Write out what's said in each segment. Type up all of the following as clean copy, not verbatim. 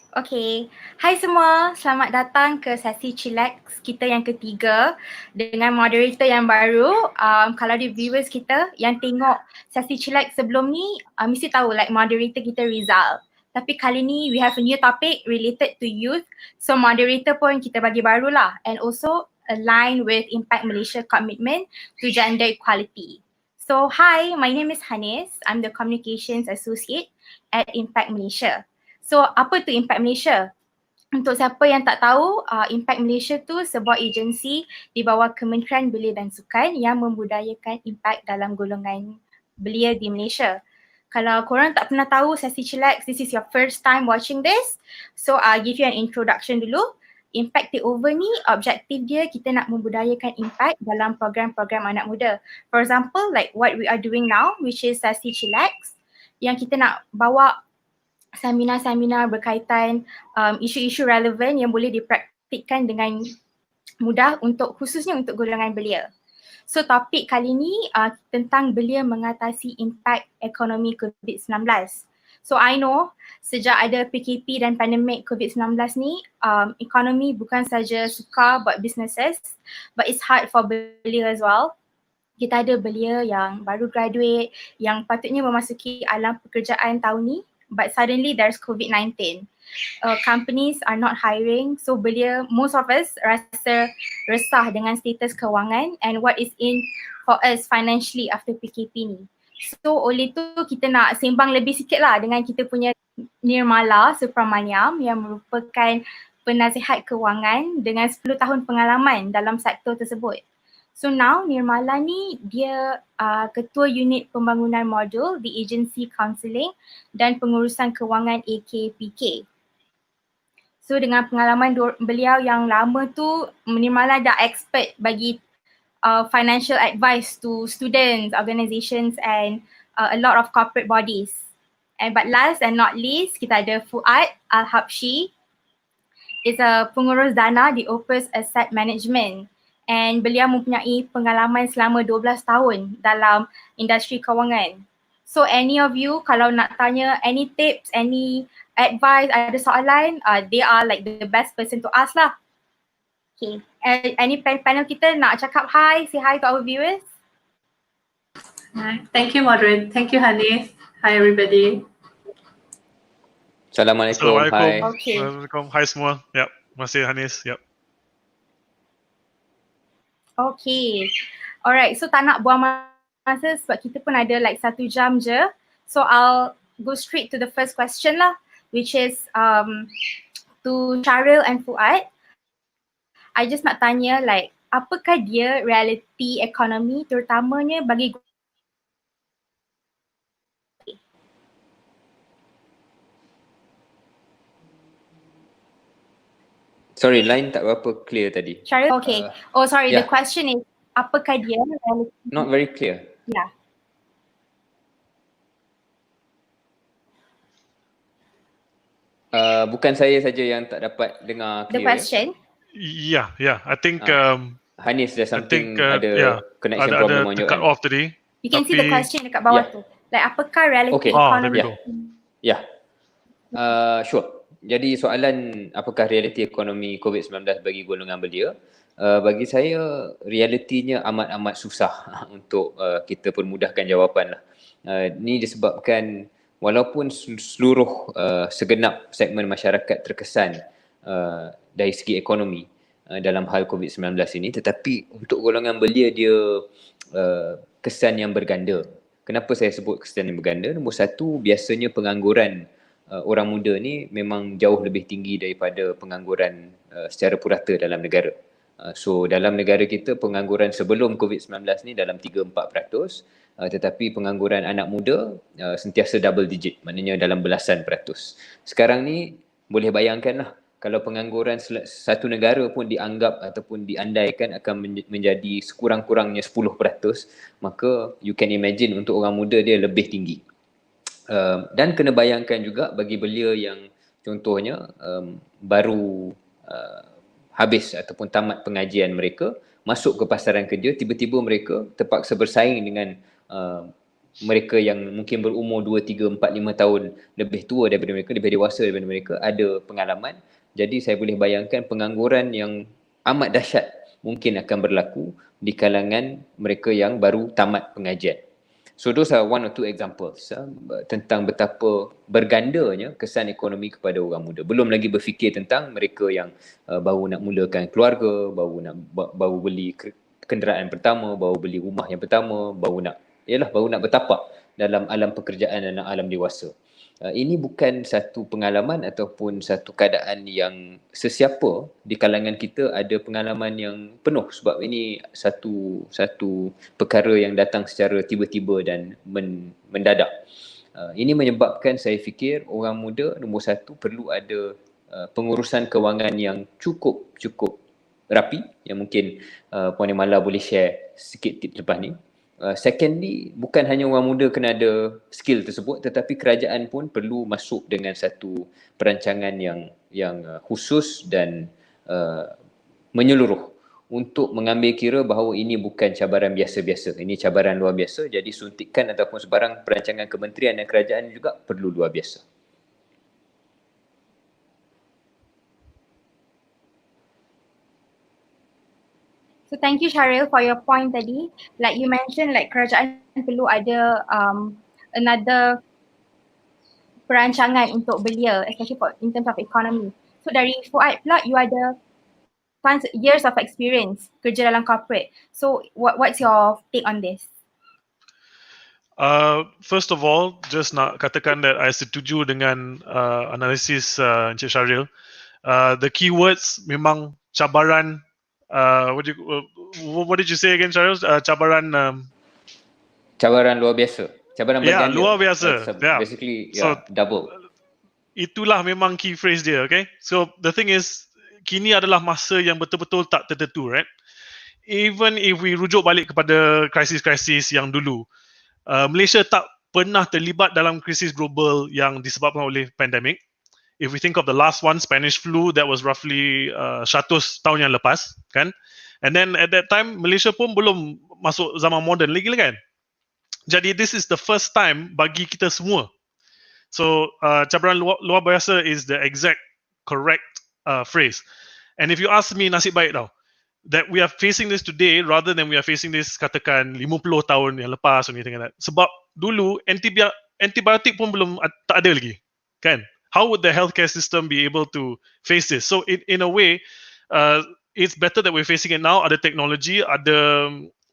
Okay, hai semua, selamat datang ke sesi Chillax kita yang ketiga dengan moderator yang baru. Kalau di viewers kita yang tengok sesi Chillax sebelum ni, mesti tahu like moderator kita Rizal. Tapi kali ni we have a new topic related to youth. So moderator pun kita bagi barulah and also align with Impak Malaysia commitment to gender equality. So hi, my name is Hanis. I'm the Communications Associate at Impak Malaysia. So apa tu Impak Malaysia? Untuk siapa yang tak tahu, Impak Malaysia tu sebuah agensi di bawah Kementerian Belia dan Sukan yang membudayakan impak dalam golongan belia di Malaysia. Kalau korang tak pernah tahu sesi Chillax, this is your first time watching this. So I'll give you an introduction dulu. Impact Takeover ni objektif dia kita nak membudayakan impak dalam program-program anak muda. For example, like what we are doing now, which is sesi Chillax, yang kita nak bawa seminar-seminar berkaitan isu-isu relevan yang boleh dipraktikkan dengan mudah untuk khususnya untuk golongan belia. So topik kali ni tentang belia mengatasi impak ekonomi COVID-19. So I know sejak ada PKP dan pandemik COVID-19 ni, ekonomi bukan saja sukar buat businesses, but it's hard for belia as well. Kita ada belia yang baru graduate, yang patutnya memasuki alam pekerjaan tahun ni, but suddenly there's COVID-19. Companies are not hiring, so belia, most of us rasa resah dengan status kewangan and what is in for us financially after PKP ni. So oleh tu kita nak sembang lebih sikit lah dengan kita punya Nirmala Supramaniam yang merupakan penasihat kewangan dengan 10 tahun pengalaman dalam sektor tersebut. So now Nirmala ni dia ketua unit pembangunan modul di Agensi Kaunseling dan Pengerusan Kewangan AKPK. So dengan pengalaman beliau yang lama tu, Nirmala dah expert bagi financial advice to students, organizations and a lot of corporate bodies. But last and not least, kita ada Fuad Alhabshi. Is a pengurus dana di Opus Asset Management. And beliau mempunyai pengalaman selama 12 tahun dalam industri kewangan. So any of you kalau nak tanya any tips, any advice, ada soalan, they are like the best person to ask lah. Okay, any panel kita nak cakap hi, say hi to our viewers. Thank you moderator, thank you Hanis. Hi everybody. Assalamualaikum. Hi. Okay. Assalamualaikum. Hai semua. Yap, masih Hanis. Yap. Okay, alright, so tak nak buang masa sebab kita pun ada like 1 jam je. So I'll go straight to the first question lah, which is to Shahril and Fuad. I just nak tanya like, apakah dia realiti ekonomi terutamanya bagi Sorry, line tak berapa clear tadi. Shahril? Okay. The question is, apakah dia realiti? Not very clear. Yeah. Bukan saya saja yang tak dapat dengar clear. The question? Yeah. I think Hanis, there's something ada connection problem on your cut end. off tadi. You can see the question dekat bawah tu. Like apakah realiti Okay. ekonomi? Sure. Jadi soalan apakah realiti ekonomi COVID-19 bagi golongan belia? Bagi saya realitinya amat-amat susah untuk kita permudahkan jawapan lah. Ini disebabkan walaupun seluruh segenap segmen masyarakat terkesan dari segi ekonomi dalam hal COVID-19 ini, tetapi untuk golongan belia dia kesan yang berganda. Kenapa saya sebut kesan yang berganda? Nombor satu, biasanya pengangguran orang muda ni memang jauh lebih tinggi daripada pengangguran secara purata dalam negara. So dalam negara kita pengangguran sebelum COVID-19 ni dalam 3-4%, tetapi pengangguran anak muda sentiasa double digit, maknanya dalam belasan peratus. Sekarang ni boleh bayangkanlah kalau pengangguran satu negara pun dianggap ataupun diandaikan akan menjadi sekurang-kurangnya 10%, maka you can imagine untuk orang muda dia lebih tinggi. Dan kena bayangkan juga bagi belia yang contohnya baru habis ataupun tamat pengajian mereka, masuk ke pasaran kerja, tiba-tiba mereka terpaksa bersaing dengan mereka yang mungkin berumur 2, 3, 4, 5 tahun lebih tua daripada mereka, lebih dewasa daripada mereka, ada pengalaman. Jadi saya boleh bayangkan pengangguran yang amat dahsyat mungkin akan berlaku di kalangan mereka yang baru tamat pengajian. So those are one or two examples tentang betapa bergandanya kesan ekonomi kepada orang muda. Belum lagi berfikir tentang mereka yang baru nak mulakan keluarga, baru beli kenderaan pertama, baru beli rumah yang pertama, baru nak bertapak dalam alam pekerjaan dan alam dewasa. Ini bukan satu pengalaman ataupun satu keadaan yang sesiapa di kalangan kita ada pengalaman yang penuh, sebab ini satu perkara yang datang secara tiba-tiba dan mendadak. Ini menyebabkan saya fikir orang muda nombor satu perlu ada pengurusan kewangan yang cukup rapi, yang mungkin Puan Nirmala boleh share sikit tips lepas ni. Secondly, bukan hanya orang muda kena ada skill tersebut, tetapi kerajaan pun perlu masuk dengan satu perancangan yang khusus dan menyeluruh untuk mengambil kira bahawa ini bukan cabaran biasa-biasa, ini cabaran luar biasa. Jadi suntikan ataupun sebarang perancangan kementerian dan kerajaan juga perlu luar biasa. So thank you Shahril for your point tadi. Like you mentioned, like kerajaan perlu ada another perancangan untuk Belia, especially in terms of economy. So dari Fuad pula, you ada years of experience kerja dalam corporate. So what's your take on this? First of all, just nak katakan that I setuju dengan analisis Encik Shahril. The keywords memang cabaran. What did you say again, Shahril? Cabaran luar biasa. Cabaran berganda. Luar biasa. Basically, double. Itulah memang key phrase dia, okay? So the thing is, kini adalah masa yang betul-betul tak tertentu, right? Even if we rujuk balik kepada krisis-krisis yang dulu, Malaysia tak pernah terlibat dalam krisis global yang disebabkan oleh pandemik. If we think of the last one, Spanish flu, that was roughly 100 tahun yang lepas, kan? And then at that time, Malaysia pun belum masuk zaman moden lagi, kan? Jadi this is the first time bagi kita semua. So cabaran luar biasa is the exact correct phrase. And if you ask me, nasib baik tau, that we are facing this today rather than we are facing this katakan 50 tahun yang lepas or anything like that. Sebab dulu antibiotik pun belum tak ada lagi, kan? How would the healthcare system be able to face this? So in a way, it's better that we're facing it now. Ada technology,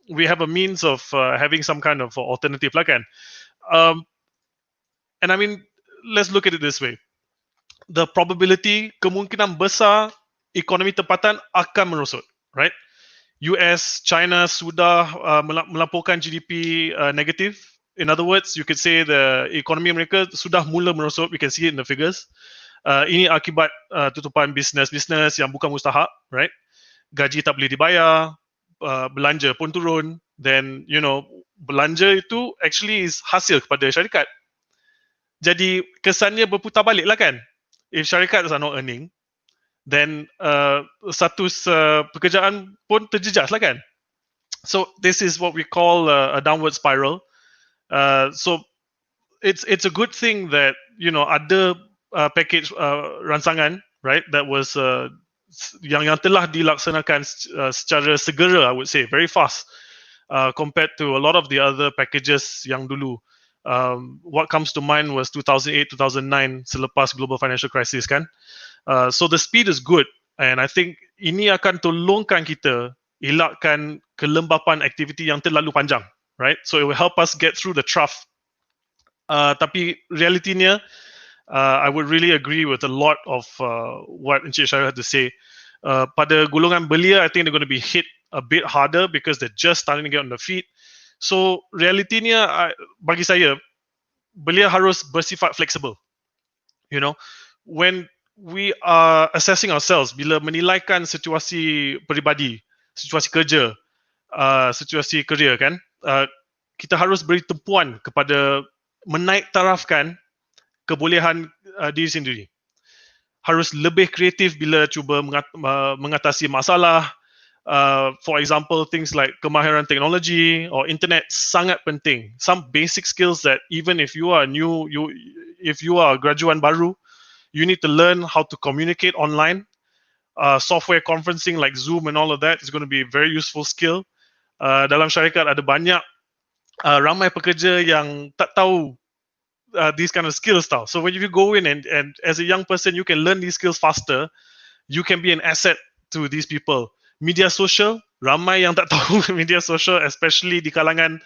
we have a means of having some kind of alternative lah, kan? And I mean, let's look at it this way. The probability, kemungkinan besar ekonomi tempatan akan merosot, right? US, China sudah melaporkan GDP negatif. In other words, you could say the ekonomi mereka sudah mula merosot. We can see it in the figures. Ini akibat tutupan bisnes yang bukan mustahak, right? Gaji tak boleh dibayar, belanja pun turun. Then, belanja itu actually is hasil kepada syarikat. Jadi, kesannya berputar balik lah, kan? If syarikat are not earning, then status pekerjaan pun terjejas lah, kan? So, this is what we call a downward spiral. So it's a good thing that ada package rancangan, right, that was yang telah dilaksanakan secara segera, I would say very fast compared to a lot of the other packages yang dulu. What comes to mind was 2008 2009 selepas global financial crisis, kan? So the speed is good, and I think ini akan tolongkan kita elakkan kelembapan aktiviti yang terlalu panjang. Right, so it will help us get through the trough. Tapi realitinya, I would really agree with a lot of what Encik Shahril had to say. Pada golongan belia, I think they're going to be hit a bit harder because they're just starting to get on the feet. So realitinya, bagi saya, belia harus bersifat flexible. When we are assessing ourselves, bila menilaikan situasi peribadi, situasi kerja, situasi kerja, kan? Kita harus beri tumpuan kepada menaik tarafkan kebolehan diri sendiri. Harus lebih kreatif bila cuba mengatasi masalah, For example, things like kemahiran teknologi or internet sangat penting. Some basic skills that even if you are new, if you are graduan baru, you need to learn how to communicate online. Software conferencing like Zoom and all of that is going to be a very useful skill. Dalam syarikat ada banyak ramai pekerja yang tak tahu these kind of skills tau. So when you go in and as a young person you can learn these skills faster, you can be an asset to these people. Media social, ramai yang tak tahu media social, especially di kalangan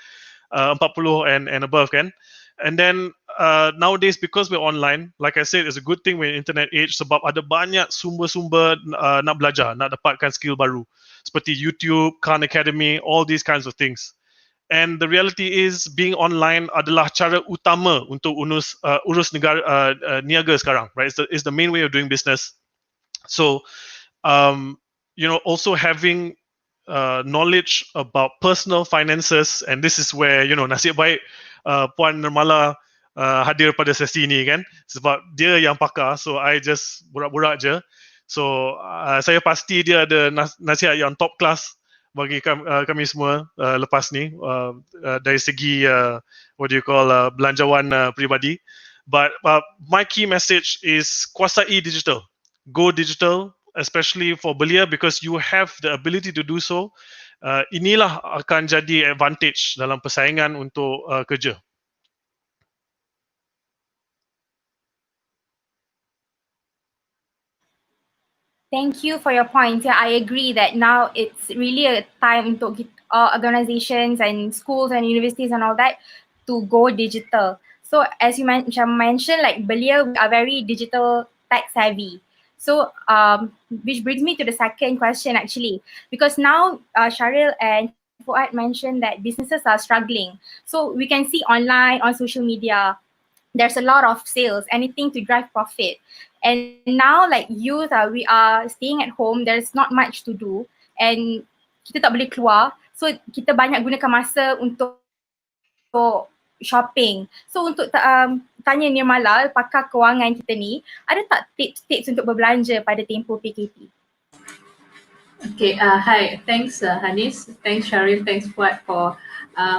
40 and above kan. And then nowadays because we're online, like I said, it's a good thing we're internet age sebab ada banyak sumber-sumber nak belajar, nak dapatkan skill baru. Seperti YouTube, Khan Academy, all these kinds of things. And the reality is being online adalah cara utama untuk urus negara niaga sekarang, right? It's the main way of doing business. So, also having knowledge about personal finances, and this is where, nasib baik Puan Nirmala hadir pada sesi ini kan, sebab dia yang pakar, so I just burak-burak je. So, saya pasti dia ada nasihat yang top class bagi kami semua lepas ni dari segi belanjawan peribadi. But my key message is kuasai digital. Go digital, especially for Belia, because you have the ability to do so. Inilah akan jadi advantage dalam persaingan untuk kerja. Thank you for your points. Yeah, I agree that now it's really a time untuk organizations and schools and universities and all that to go digital. So as you mentioned, like Belia, we are very digital tech savvy. So which brings me to the second question actually, because now Shahril and Fuad mentioned that businesses are struggling. So we can see online, on social media, there's a lot of sales, anything to drive profit. And now like youth, we are staying at home, there's not much to do and kita tak boleh keluar. So kita banyak gunakan masa untuk shopping. So untuk tanya Nirmala, pakar kewangan kita ni, ada tak tips-tips untuk berbelanja pada tempoh PKP? Okay, hi, thanks Hanis, thanks Shahril, thanks Fuad for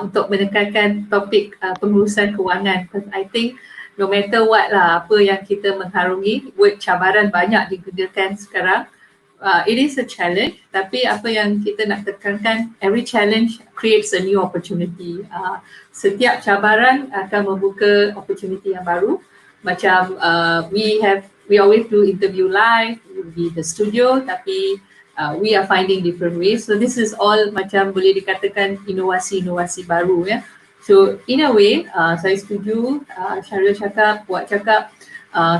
untuk menekankan topik pengurusan kewangan. Because I think no matter what lah, apa yang kita mengharungi, word cabaran banyak digunakan sekarang. It is a challenge, tapi apa yang kita nak tekankan, every challenge creates a new opportunity. Setiap cabaran akan membuka opportunity yang baru. Macam we always do interview live di the studio, tapi we are finding different ways. So this is all macam boleh dikatakan inovasi-inovasi baru ya. So in a way, saya setuju Shahril cakap, Fuad cakap,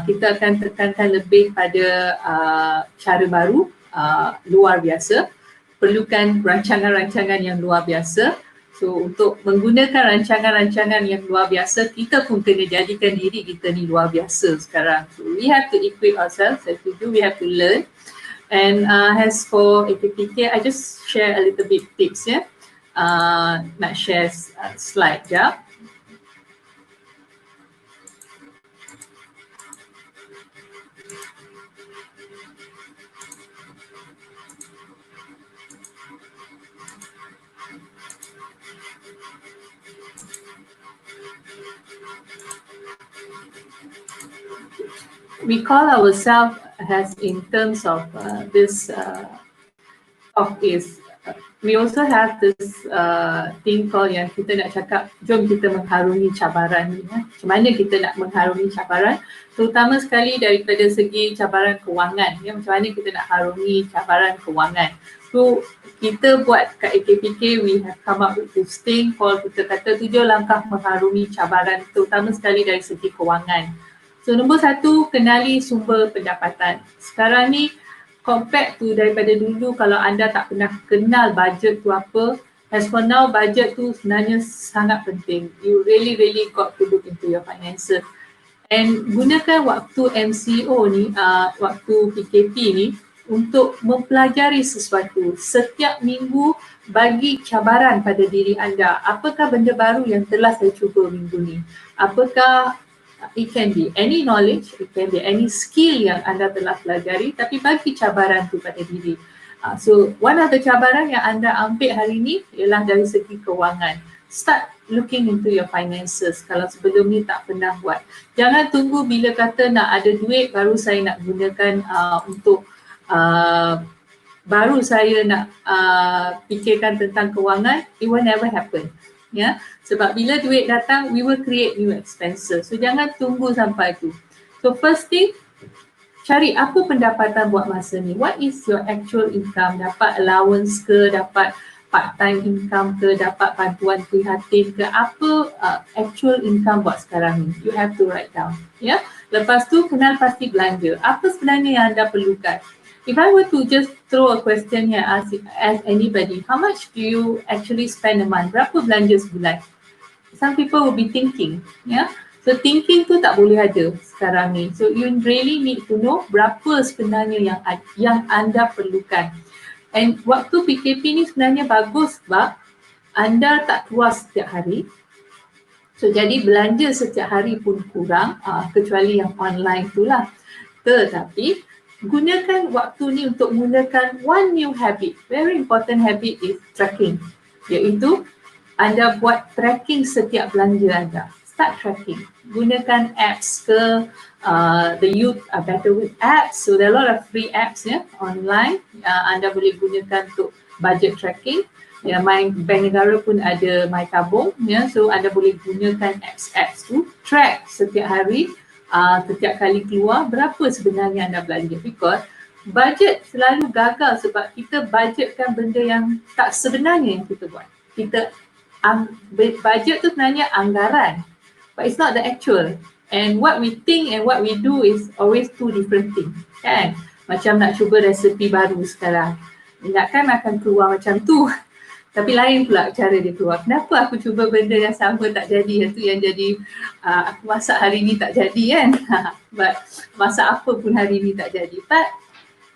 kita akan tekankan lebih pada cara baru, luar biasa. Perlukan rancangan-rancangan yang luar biasa. So untuk menggunakan rancangan-rancangan yang luar biasa, kita pun kena jadikan diri kita ni luar biasa sekarang. So we have to equip ourselves, saya setuju, we have to learn. And as for APPK, I just share a little bit tips ya. Nak share slide jap. We call ourselves as in terms of this office. We also have this thing called yang kita nak cakap, jom kita mengharungi cabaran ni. Macam mana kita nak mengharungi cabaran, terutama sekali daripada segi cabaran kewangan. Ya, macam mana kita nak harungi cabaran kewangan. So kita buat kat AKPK, we have come up with this thing called, kita kata 7 langkah mengharungi cabaran, terutama sekali dari segi kewangan. So nombor 1, kenali sumber pendapatan. Sekarang ni compared to daripada dulu, kalau anda tak pernah kenal budget tu apa, as for now budget tu sebenarnya sangat penting. You really got to look into your finances. And gunakan waktu MCO ni, waktu PKP ni untuk mempelajari sesuatu. Setiap minggu bagi cabaran pada diri anda. Apakah benda baru yang telah saya cuba minggu ni? Apakah it can be any knowledge, it can be any skill yang anda telah pelajari, tapi bagi cabaran tu pada diri. So one of the cabaran yang anda ambil hari ni ialah dari segi kewangan. Start looking into your finances kalau sebelum ni tak pernah buat. Jangan tunggu bila kata nak ada duit baru saya nak gunakan untuk baru saya nak fikirkan tentang kewangan. It will never happen. Ya, sebab bila duit datang, we will create new expenses. So jangan tunggu sampai tu. So first thing, cari apa pendapatan buat masa ni. What is your actual income? Dapat allowance ke, dapat part-time income ke, dapat bantuan prihatin ke, apa actual income buat sekarang ni. You have to write down. Ya. Lepas tu kenal pasti belanja. Apa sebenarnya yang anda perlukan? If I were to just throw a question here, ask anybody, how much do you actually spend a month? Berapa belanja sebulan? Some people will be thinking, ya. So thinking tu tak boleh ada sekarang ni. So you really need to know berapa sebenarnya yang anda perlukan. And waktu PKP ni sebenarnya bagus sebab anda tak keluar setiap hari. So jadi belanja setiap hari pun kurang, kecuali yang online tu lah. Tetapi gunakan waktu ni untuk menggunakan one new habit. Very important habit is tracking. Iaitu anda buat tracking setiap belanja anda. Start tracking. Gunakan apps ke, the youth are better with apps. So there are a lot of free apps ya online. Anda boleh gunakan untuk budget tracking. Ya, My Bank Negara pun ada My Tabung ya. So anda boleh gunakan apps tu, track setiap hari, setiap kali keluar berapa sebenarnya anda belanja. Because budget selalu gagal sebab kita budgetkan benda yang tak sebenarnya yang kita buat. Budget tu sebenarnya anggaran, but it's not the actual. And what we think and what we do is always two different things, kan? Macam nak cuba resepi baru sekarang, ingatkan akan keluar macam tu, tapi lain pula cara dia keluar. Kenapa aku cuba benda yang sama tak jadi? Itu yang jadi aku masak hari ni tak jadi kan. But masak apa pun hari ni tak jadi. But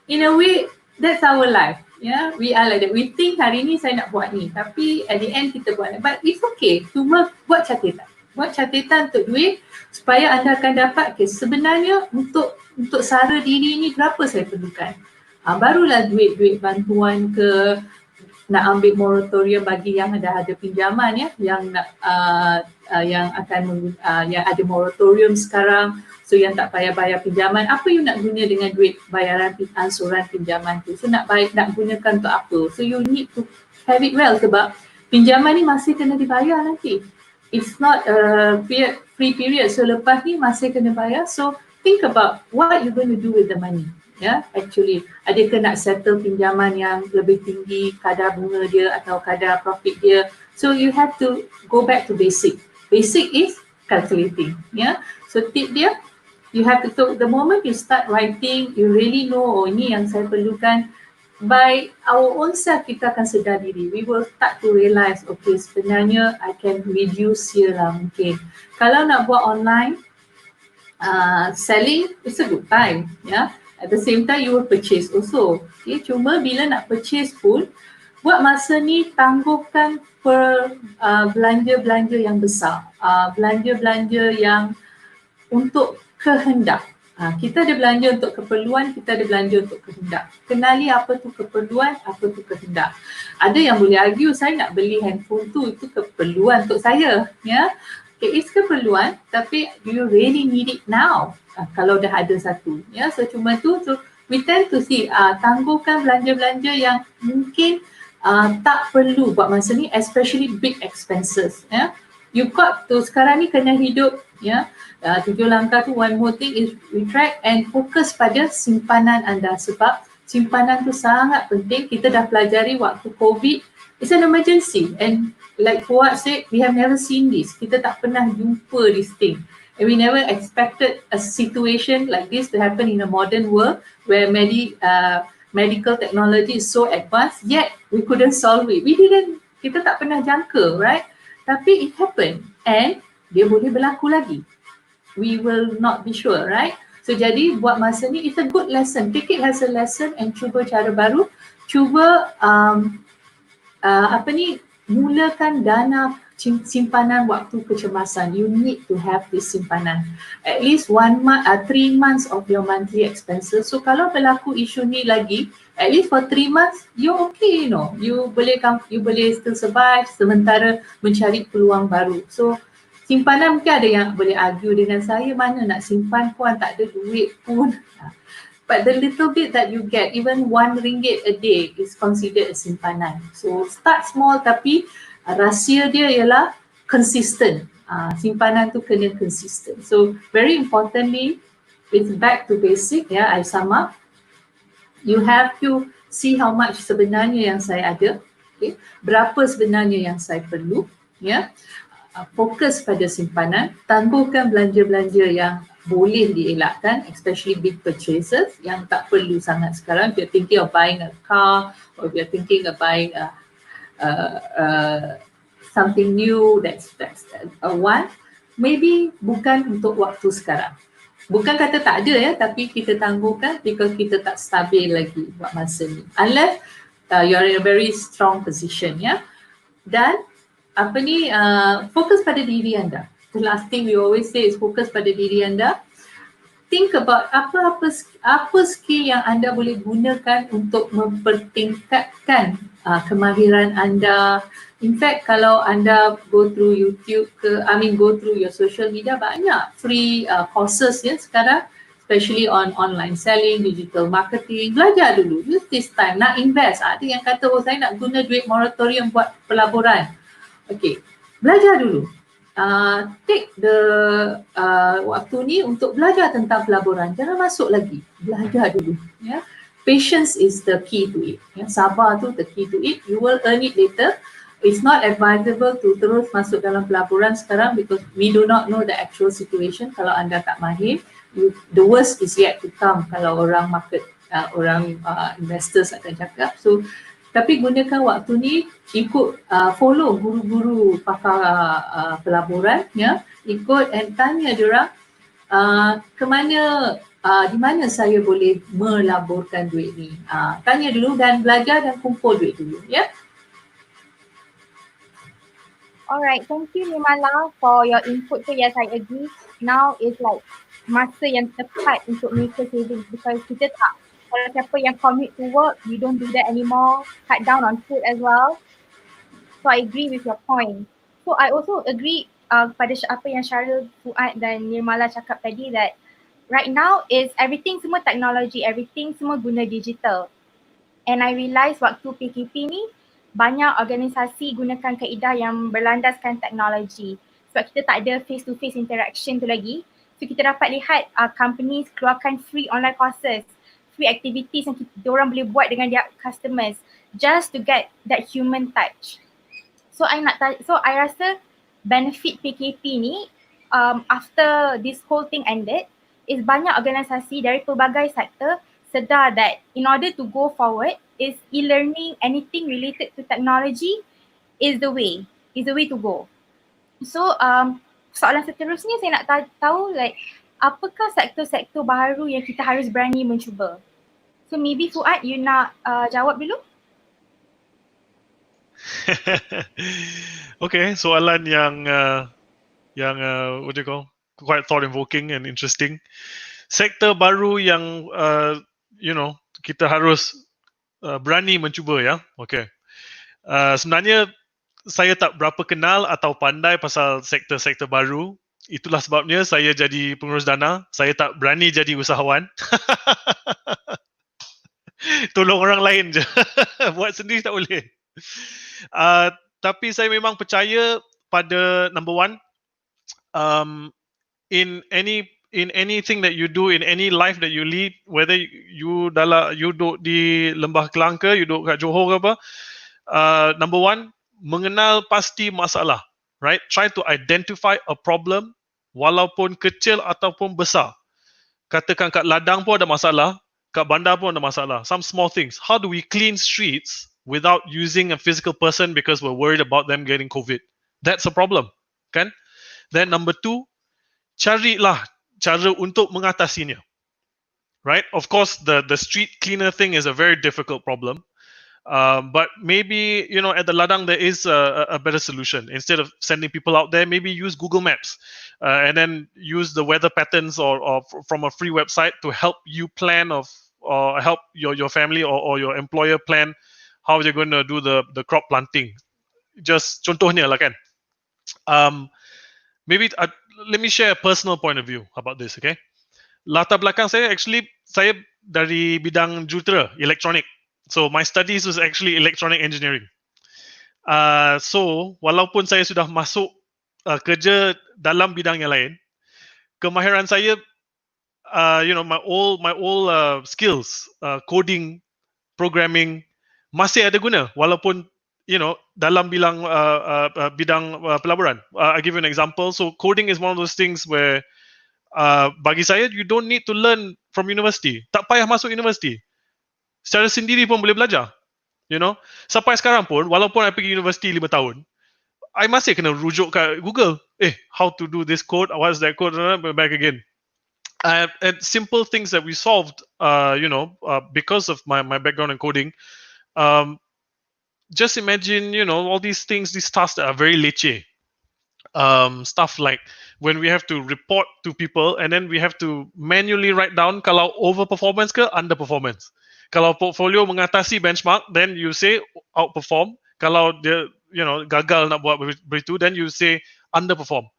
in a way that's our life. Yeah, we are like that. We think hari ni saya nak buat ni, tapi at the end kita buat. But it's okay. Cuma buat catatan. Buat catatan untuk duit supaya anda akan dapat sebenarnya untuk sara diri ni berapa saya perlukan. Barulah duit bantuan ke, nak ambil moratorium bagi yang dah ada pinjaman ya, yang nak yang ada moratorium sekarang, so yang tak payah bayar pinjaman. Apa you nak guna dengan duit bayaran ansuran pinjaman tu? So nak gunakan untuk apa? So you need to have it well sebab pinjaman ni masih kena dibayar nanti. It's not a free period. So lepas ni masih kena bayar. So think about what you going to do with the money. Ya, actually adakah nak settle pinjaman yang lebih tinggi kadar bunga dia atau kadar profit dia. So you have to go back to basic. Basic is calculating. Ya, so tip dia, you have to, the moment you start writing, you really know, oh ini yang saya perlukan. By our own self kita akan sedar diri. We will start to realise, okay sebenarnya I can reduce here lah mungkin. Kalau nak buat online selling, it's a good time. Ya. At the same time you will purchase also. Okay, cuma bila nak purchase pun, buat masa ni tangguhkan belanja-belanja yang besar. Belanja-belanja yang untuk kehendak. Kita ada belanja untuk keperluan, kita ada belanja untuk kehendak. Kenali apa tu keperluan, apa tu kehendak. Ada yang boleh argue, saya nak beli handphone tu, itu keperluan untuk saya. Ya, okay, it's keperluan, tapi do you really need it now? Kalau dah ada satu, ya, so cuma tu, so we tend to see tangguhkan belanja-belanja yang mungkin tak perlu buat masa ni, especially big expenses. Ya, you got to sekarang ni kena hidup, ya. 7 langkah tu, one more thing is we track and fokus pada simpanan anda sebab simpanan tu sangat penting. Kita dah pelajari waktu COVID, it's an emergency and like Fuad said, we have never seen this. Kita tak pernah jumpa this thing. And we never expected a situation like this to happen in a modern world where medical technology is so advanced, yet we couldn't solve it. Kita tak pernah jangka, right? Tapi it happened and dia boleh berlaku lagi. We will not be sure, right? So jadi buat masa ni, it's a good lesson. Take it as a lesson and cuba cara baru. Cuba mulakan dana simpanan waktu kecemasan. You need to have this simpanan. At least 1 month, 3 months of your monthly expenses. So kalau berlaku isu ni lagi, at least for 3 months, you okay, you know. You boleh still survive sementara mencari peluang baru. So simpanan mungkin ada yang boleh argue dengan saya, mana nak simpan pun tak ada duit pun. But the little bit that you get, even RM1 a day is considered a simpanan. So start small tapi rahsia dia ialah consistent. Simpanan tu kena consistent. So very importantly, it's back to basic, I sum up. You have to see how much sebenarnya yang saya ada, okay? Berapa sebenarnya yang saya perlu, fokus pada simpanan, tangguhkan belanja-belanja yang boleh dielakkan, especially big purchases yang tak perlu sangat sekarang. If you're thinking of buying a car, or if you're thinking of buying something new, that's a one. Maybe bukan untuk waktu sekarang. Bukan kata tak ada tapi kita tangguhkan because kita tak stabil lagi buat masa ni. Unless you're in a very strong position, Dan fokus pada diri anda. The last thing we always say is fokus pada diri anda. Think about apa skill yang anda boleh gunakan untuk mempertingkatkan kemahiran anda. In fact, kalau anda go through YouTube go through your social media, banyak free courses sekarang, especially on online selling, digital marketing. Belajar dulu, use this time, nak invest. Ada yang kata, saya nak guna duit moratorium buat pelaburan. Okay, belajar dulu. Take the waktu ni untuk belajar tentang pelaburan. Jangan masuk lagi, belajar dulu. Patience is the key to it. Sabar tu the key to it. You will earn it later. It's not advisable to terus masuk dalam pelaburan sekarang because we do not know the actual situation. Kalau anda tak mahir, the worst is yet to come kalau orang investors akan cakap. So tapi gunakan waktu ni, ikut follow guru-guru pakar pelaburan, ikut and tanya diorang di mana saya boleh melaburkan duit ni. Tanya dulu dan belajar dan kumpul duit dulu, Alright, thank you Nirmala for your input tu. Yes, I agree. Now is like masa yang tepat untuk make savings because kita tak, kalau siapa yang commit to work, you don't do that anymore. Cut down on food as well. So I agree with your point. So I also agree pada apa yang Shahril, Fuad dan Nirmala cakap tadi, that right now is everything semua teknologi, everything semua guna digital. And I realise waktu PKP ni banyak organisasi gunakan kaedah yang berlandaskan teknologi. Sebab kita tak ada face to face interaction tu lagi. So kita dapat lihat companies keluarkan free online courses, free activities yang diorang boleh buat dengan their customers just to get that human touch. So I rasa benefit PKP ni after this whole thing ended is banyak organisasi dari pelbagai sektor sedar that in order to go forward is e-learning, anything related to technology is the way to go. So soalan seterusnya saya nak tahu like apakah sektor-sektor baru yang kita harus berani mencuba? So maybe Fuad, you nak jawab dulu? Okay, soalan yang what do you call, quite thought-invoking and interesting. Sektor baru yang kita harus berani mencuba, Okay. Sebenarnya saya tak berapa kenal atau pandai pasal sektor-sektor baru. Itulah sebabnya saya jadi pengurus dana. Saya tak berani jadi usahawan. Tolong orang lain je. Buat sendiri tak boleh. Tapi saya memang percaya pada number one, in anything that you do, in any life that you lead, whether you duduk di Lembah Kelangka, you duduk kat Johor ke apa, number one, mengenal pasti masalah, right? Try to identify a problem, walaupun kecil ataupun besar. Katakan kat ladang pun ada masalah, kat bandar pun ada masalah. Some small things. How do we clean streets without using a physical person because we're worried about them getting COVID? That's a problem, kan? Then number two, carilah cara untuk mengatasinya. Right? Of course, the street cleaner thing is a very difficult problem. But maybe, at the ladang there is a better solution. Instead of sending people out there, maybe use Google Maps, and then use the weather patterns or from a free website to help you plan or help your family or your employer plan how you're going to do the crop planting. Just contohnya lah kan. Maybe let me share a personal point of view about this, okay? Latar belakang saya dari bidang jutera, elektronik. So my studies was actually electronic engineering. So walaupun saya sudah masuk kerja dalam bidang yang lain, kemahiran saya, my all skills, coding, programming masih ada guna walaupun dalam bidang pelaburan. I give you an example. So coding is one of those things where bagi saya, you don't need to learn from university. Tak payah masuk university. Secara sendiri pun boleh belajar. Sampai sekarang pun, walaupun I pergi universiti 5 tahun, I masih kena rujuk kat Google. How to do this code? What's that code? Back again. And simple things that we solved, because of my background in coding. Just imagine, all these things, these tasks that are very leceh. Stuff like when we have to report to people and then we have to manually write down kalau overperformance ke underperformance. Kalau portfolio mengatasi benchmark, then you say outperform. Kalau dia, gagal nak buat begitu, then you say underperform.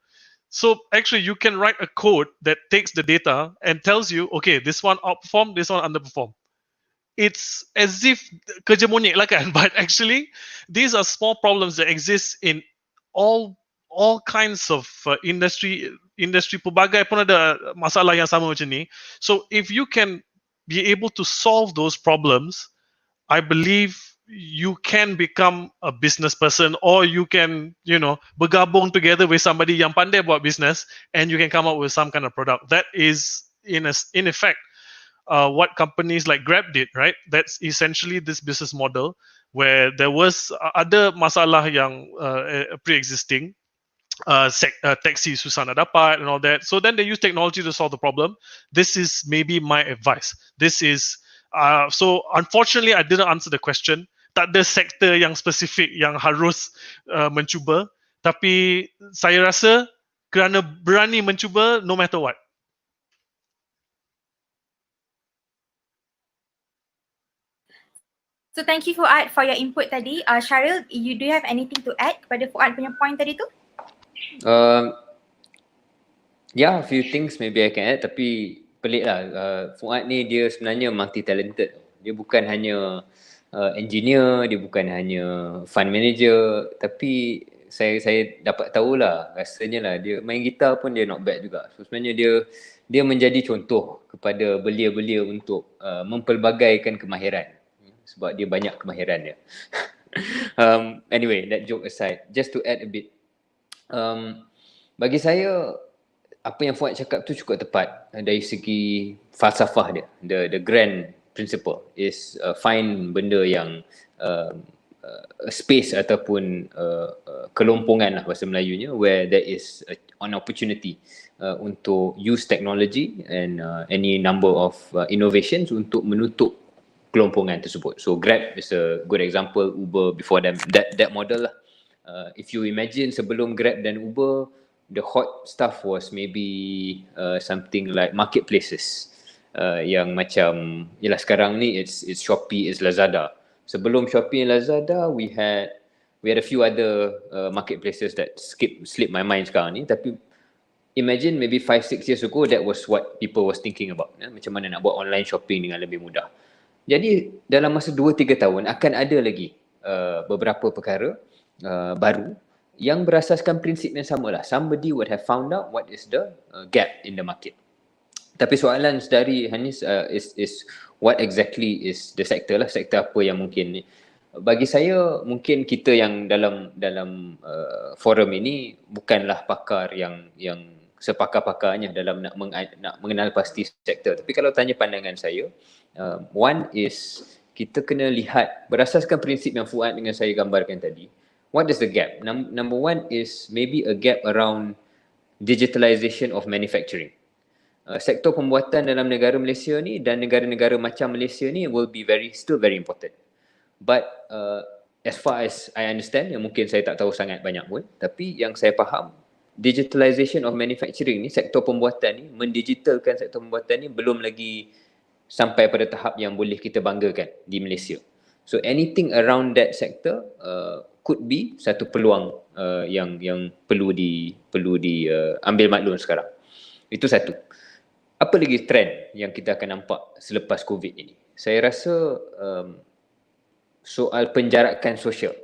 So actually you can write a code that takes the data and tells you, okay, this one outperform, this one underperform. It's as if kerja monyet lah kan, but actually these are small problems that exist in all kinds of industry pelbagai pun ada masalah yang sama macam ni. So if you can be able to solve those problems, I believe you can become a business person, or you can, bergabung together with somebody yang pandai buat business, and you can come up with some kind of product. That is in effect what companies like Grab did, right? That's essentially this business model where there was ada masalah yang pre-existing. Taxi susah nak dapat and all that. So then they use technology to solve the problem. This is maybe my advice. This is so unfortunately I didn't answer the question. Tak ada sektor yang spesifik yang harus mencuba. Tapi saya rasa kerana berani mencuba no matter what. So thank you Fuad for your input tadi. Shahril, do you have anything to add kepada Fuad punya point tadi tu? Yeah, a few things maybe I can add, tapi pelik lah. Fuad ni dia sebenarnya multi-talented. Dia bukan hanya engineer, dia bukan hanya fund manager, tapi saya dapat tahulah, rasanya lah dia main gitar pun dia not bad juga. So sebenarnya dia menjadi contoh kepada belia-belia untuk mempelbagaikan kemahiran, sebab dia banyak kemahiran dia. Anyway, that joke aside, just to add a bit. Bagi saya, apa yang Fuad cakap tu cukup tepat dari segi falsafah dia. The grand principle is find benda yang space ataupun kelompongan lah bahasa Melayunya, where there is an opportunity untuk use technology and any number of innovations untuk menutup kelompongan tersebut. So Grab is a good example, Uber before them, that model lah. If you imagine sebelum Grab dan Uber, the hot stuff was maybe something like marketplaces, yang macam, yelah sekarang ni it's Shopee, it's Lazada. Sebelum Shopee and Lazada, we had a few other marketplaces that slip my mind sekarang ni. Tapi imagine maybe 5-6 years ago, that was what people was thinking about, macam mana nak buat online shopping dengan lebih mudah. Jadi dalam masa 2-3 tahun akan ada lagi beberapa perkara baru yang berasaskan prinsip yang sama lah. Somebody would have found out what is the gap in the market. Tapi soalan dari Hanis is what exactly is the sector lah, sektor apa yang mungkin ni. Bagi saya, mungkin kita yang dalam forum ini bukanlah pakar yang sepakar-pakarnya dalam nak mengenal pasti sektor. Tapi kalau tanya pandangan saya, one is kita kena lihat berasaskan prinsip yang Fuad dengan saya gambarkan tadi. What is the gap? Number one is maybe a gap around digitalization of manufacturing. Sektor pembuatan dalam negara Malaysia ni dan negara-negara macam Malaysia ni will be still very important. But as far as I understand, yang mungkin saya tak tahu sangat banyak pun, tapi yang saya faham, digitalization of manufacturing ni, sektor pembuatan ni, mendigitalkan sektor pembuatan ni belum lagi sampai pada tahap yang boleh kita banggakan di Malaysia. So anything around that sector could be satu peluang yang perlu ambil maklum sekarang. Itu satu. Apa lagi trend yang kita akan nampak selepas COVID ini? Saya rasa soal penjarakan sosial.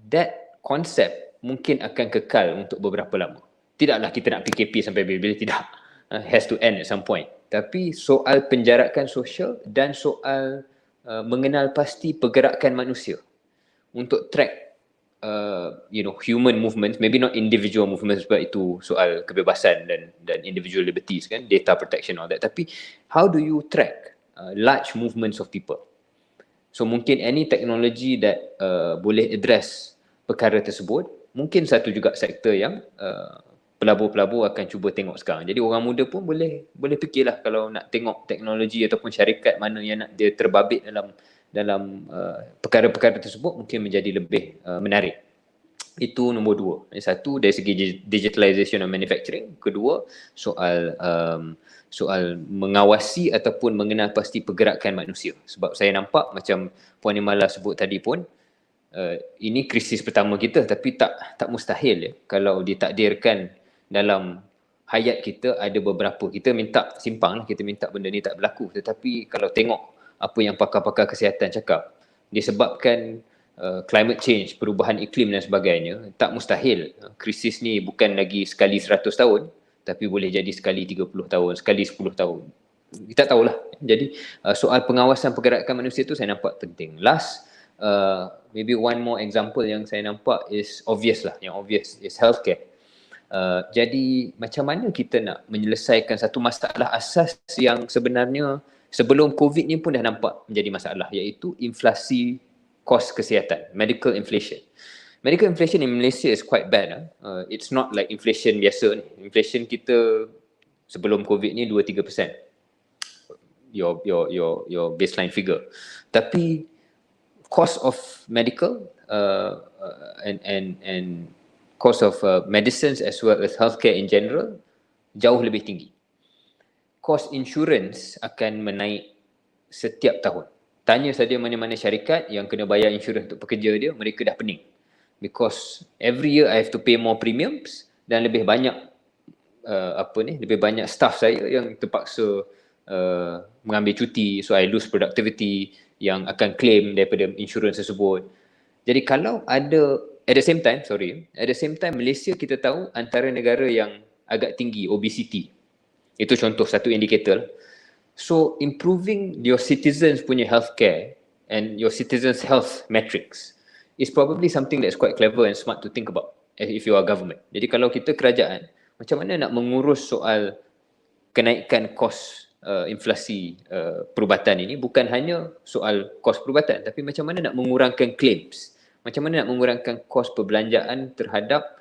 That concept mungkin akan kekal untuk beberapa lama. Tidaklah kita nak PKP sampai bila-bila, tidak. Has to end at some point. Tapi soal penjarakan sosial dan soal mengenal pasti pergerakan manusia untuk track human movements, maybe not individual movements sebab itu soal kebebasan dan individual liberties kan, data protection all that, tapi how do you track large movements of people? So mungkin any technology that boleh address perkara tersebut, mungkin satu juga sektor yang pelabur-pelabur akan cuba tengok sekarang. Jadi orang muda pun boleh fikirlah kalau nak tengok teknologi ataupun syarikat mana yang nak dia terbabit dalam perkara-perkara tersebut, mungkin menjadi lebih menarik. Itu nombor dua. Satu, dari segi digitalization of manufacturing. Kedua, soal mengawasi ataupun mengenal pasti pergerakan manusia. Sebab saya nampak macam Puan Nirmala sebut tadi pun, ini krisis pertama kita, tapi tak mustahil ya, kalau ditakdirkan dalam hayat kita ada beberapa, kita minta simpang lah, kita minta benda ni tak berlaku, tetapi kalau tengok apa yang pakar-pakar kesihatan cakap, disebabkan climate change, perubahan iklim dan sebagainya, tak mustahil krisis ni bukan lagi sekali 100 tahun, tapi boleh jadi sekali 30 tahun, sekali 10 tahun. Kita tahulah. Jadi soal pengawasan pergerakan manusia tu saya nampak penting. Last, maybe one more example yang saya nampak is obvious lah. Yang obvious is healthcare. Jadi macam mana kita nak menyelesaikan satu masalah asas yang sebenarnya sebelum COVID ni pun dah nampak menjadi masalah, iaitu inflasi kos kesihatan, medical inflation. Medical inflation in Malaysia is quite bad. It's not like inflation biasa ni. Inflation kita sebelum COVID ni 2-3%. Your baseline figure. Tapi cost of medical and cost of medicines as well as healthcare in general jauh lebih tinggi. Cost insurance akan menaik setiap tahun. Tanya saja mana-mana syarikat yang kena bayar insurans untuk pekerja dia, mereka dah pening. Because every year I have to pay more premiums dan lebih banyak lebih banyak staff saya yang terpaksa mengambil cuti, so I lose productivity yang akan claim daripada insurans tersebut. Jadi kalau ada at the same time Malaysia kita tahu antara negara yang agak tinggi obesity. Itu contoh satu indikator. So improving your citizens punya healthcare and your citizens health metrics is probably something that's quite clever and smart to think about if you are government. Jadi kalau kita kerajaan, macam mana nak mengurus soal kenaikan kos inflasi perubatan ini, bukan hanya soal kos perubatan, tapi macam mana nak mengurangkan claims, macam mana nak mengurangkan kos perbelanjaan terhadap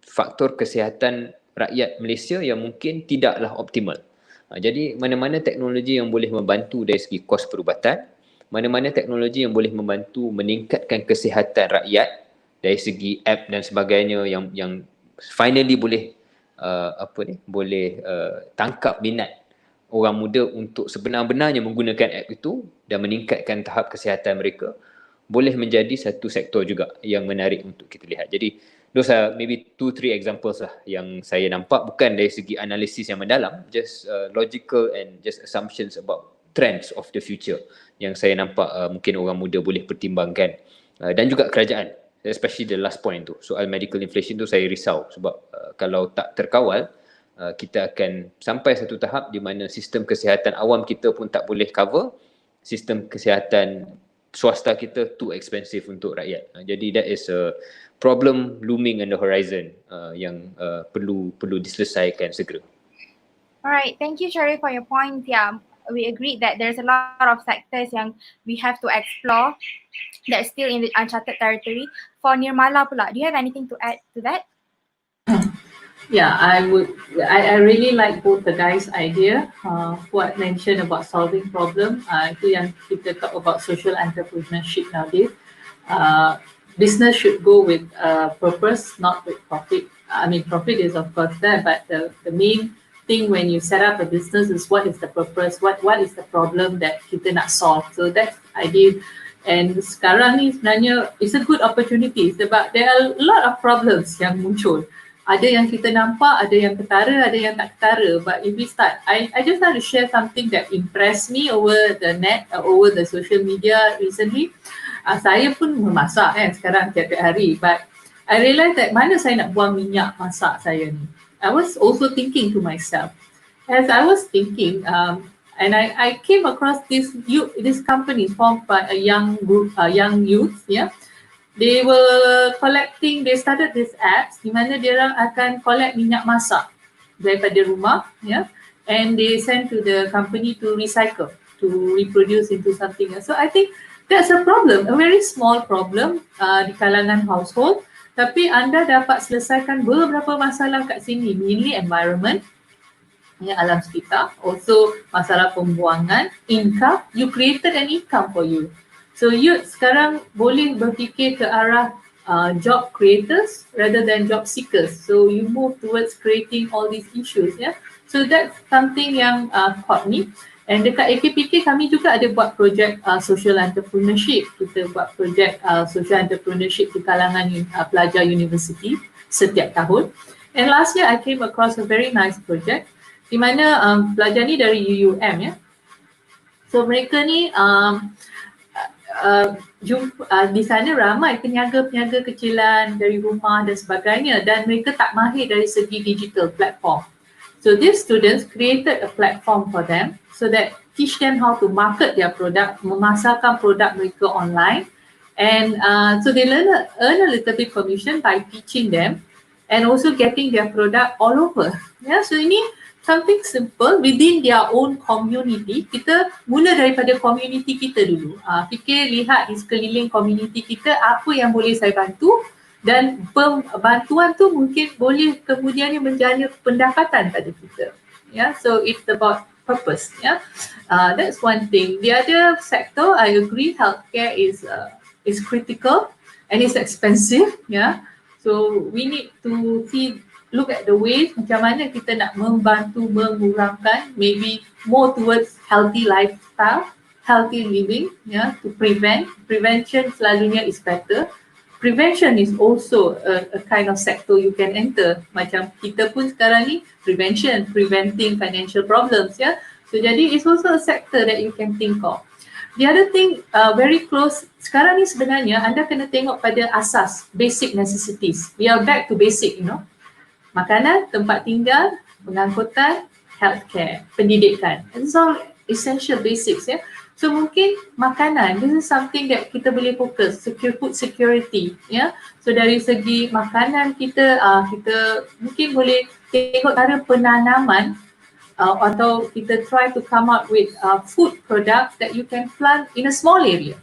faktor kesihatan rakyat Malaysia yang mungkin tidaklah optimal. Jadi mana-mana teknologi yang boleh membantu dari segi kos perubatan, mana-mana teknologi yang boleh membantu meningkatkan kesihatan rakyat dari segi app dan sebagainya yang finally boleh tangkap minat orang muda untuk sebenar-benarnya menggunakan app itu dan meningkatkan tahap kesihatan mereka, boleh menjadi satu sektor juga yang menarik untuk kita lihat. Jadi those are maybe 2-3 examples lah yang saya nampak, bukan dari segi analisis yang mendalam, just logical and just assumptions about trends of the future yang saya nampak mungkin orang muda boleh pertimbangkan, dan juga kerajaan, especially the last point tu, soal medical inflation tu saya risau sebab kalau tak terkawal, kita akan sampai satu tahap di mana sistem kesihatan awam kita pun tak boleh cover, sistem kesihatan swasta kita too expensive untuk rakyat. Jadi that is a problem looming on the horizon yang perlu diselesaikan segera. Alright, thank you Shahril for your point. Yeah, we agreed that there's a lot of sectors yang we have to explore that's still in the uncharted territory. For Nirmala pula, do you have anything to add to that? Yeah, I really like both the guys' idea. What mentioned about solving problem, itu yang kita talk about social entrepreneurship nowadays. Business should go with purpose, not with profit. I mean, profit is of course there, but the main thing when you set up a business is what is the purpose, what is the problem that kita nak solve. So that's ideal. And sekarang ni sebenarnya it's a good opportunity sebab there are a lot of problems yang muncul. Ada yang kita nampak, ada yang ketara, ada yang tak ketara. But if we start, I just want to share something that impressed me over the net, over the social media recently. Saya pun memasak sekarang tiap-tiap hari. But I realised that mana saya nak buang minyak masak saya ni. I was also thinking to myself. As I was thinking, and I came across this company formed by a young group, young youth, yeah. They started this apps di mana dia orang akan collect minyak masak daripada rumah, yeah, and they send to the company to recycle, to reproduce into something else. So I think that's a problem, a very small problem di kalangan household, tapi anda dapat selesaikan beberapa masalah kat sini, mainly environment, ya, alam sekitar, also masalah pembuangan, income, you created an income for you. So youth sekarang boleh berfikir ke arah job creators rather than job seekers. So you move towards creating all these issues, ya. So that's something yang caught me. And dekat AKPK kami juga ada buat projek social entrepreneurship. Kita buat projek social entrepreneurship di kalangan pelajar universiti setiap tahun. And last year I came across a very nice project di mana pelajar ni dari UUM, ya. So mereka ni di sana ramai peniaga-peniaga kecilan dari rumah dan sebagainya, dan mereka tak mahir dari segi digital platform. So these students created a platform for them so that teach them how to market their product, memasarkan produk mereka online, and so they earn a little bit commission by teaching them and also getting their product all over. Yeah, so ini something simple within their own community. Kita mula daripada community kita dulu. Fikir, lihat di sekeliling community kita apa yang boleh saya bantu, dan bantuan tu mungkin boleh kemudiannya menjana pendapatan pada kita. Yeah, so it's about purpose. Yeah, that's one thing. The other sector, I agree, healthcare is critical and it's expensive. Yeah, so we need to look at the ways macam mana kita nak membantu mengurangkan, maybe more towards healthy lifestyle, healthy living, yeah, to prevention selalunya is better. Prevention is also a kind of sector you can enter. Macam kita pun sekarang ni preventing financial problems, yeah. So jadi it's also a sector that you can think of. The other thing very close sekarang ni sebenarnya anda kena tengok pada asas, basic necessities. We are back to basic, you know. Makanan, tempat tinggal, pengangkutan, healthcare, pendidikan. It's all essential basics, ya. So mungkin makanan, this is something that kita boleh fokus, food security, ya. So dari segi makanan kita mungkin boleh tengok cara penanaman atau kita try to come up with food products that you can plant in a small area.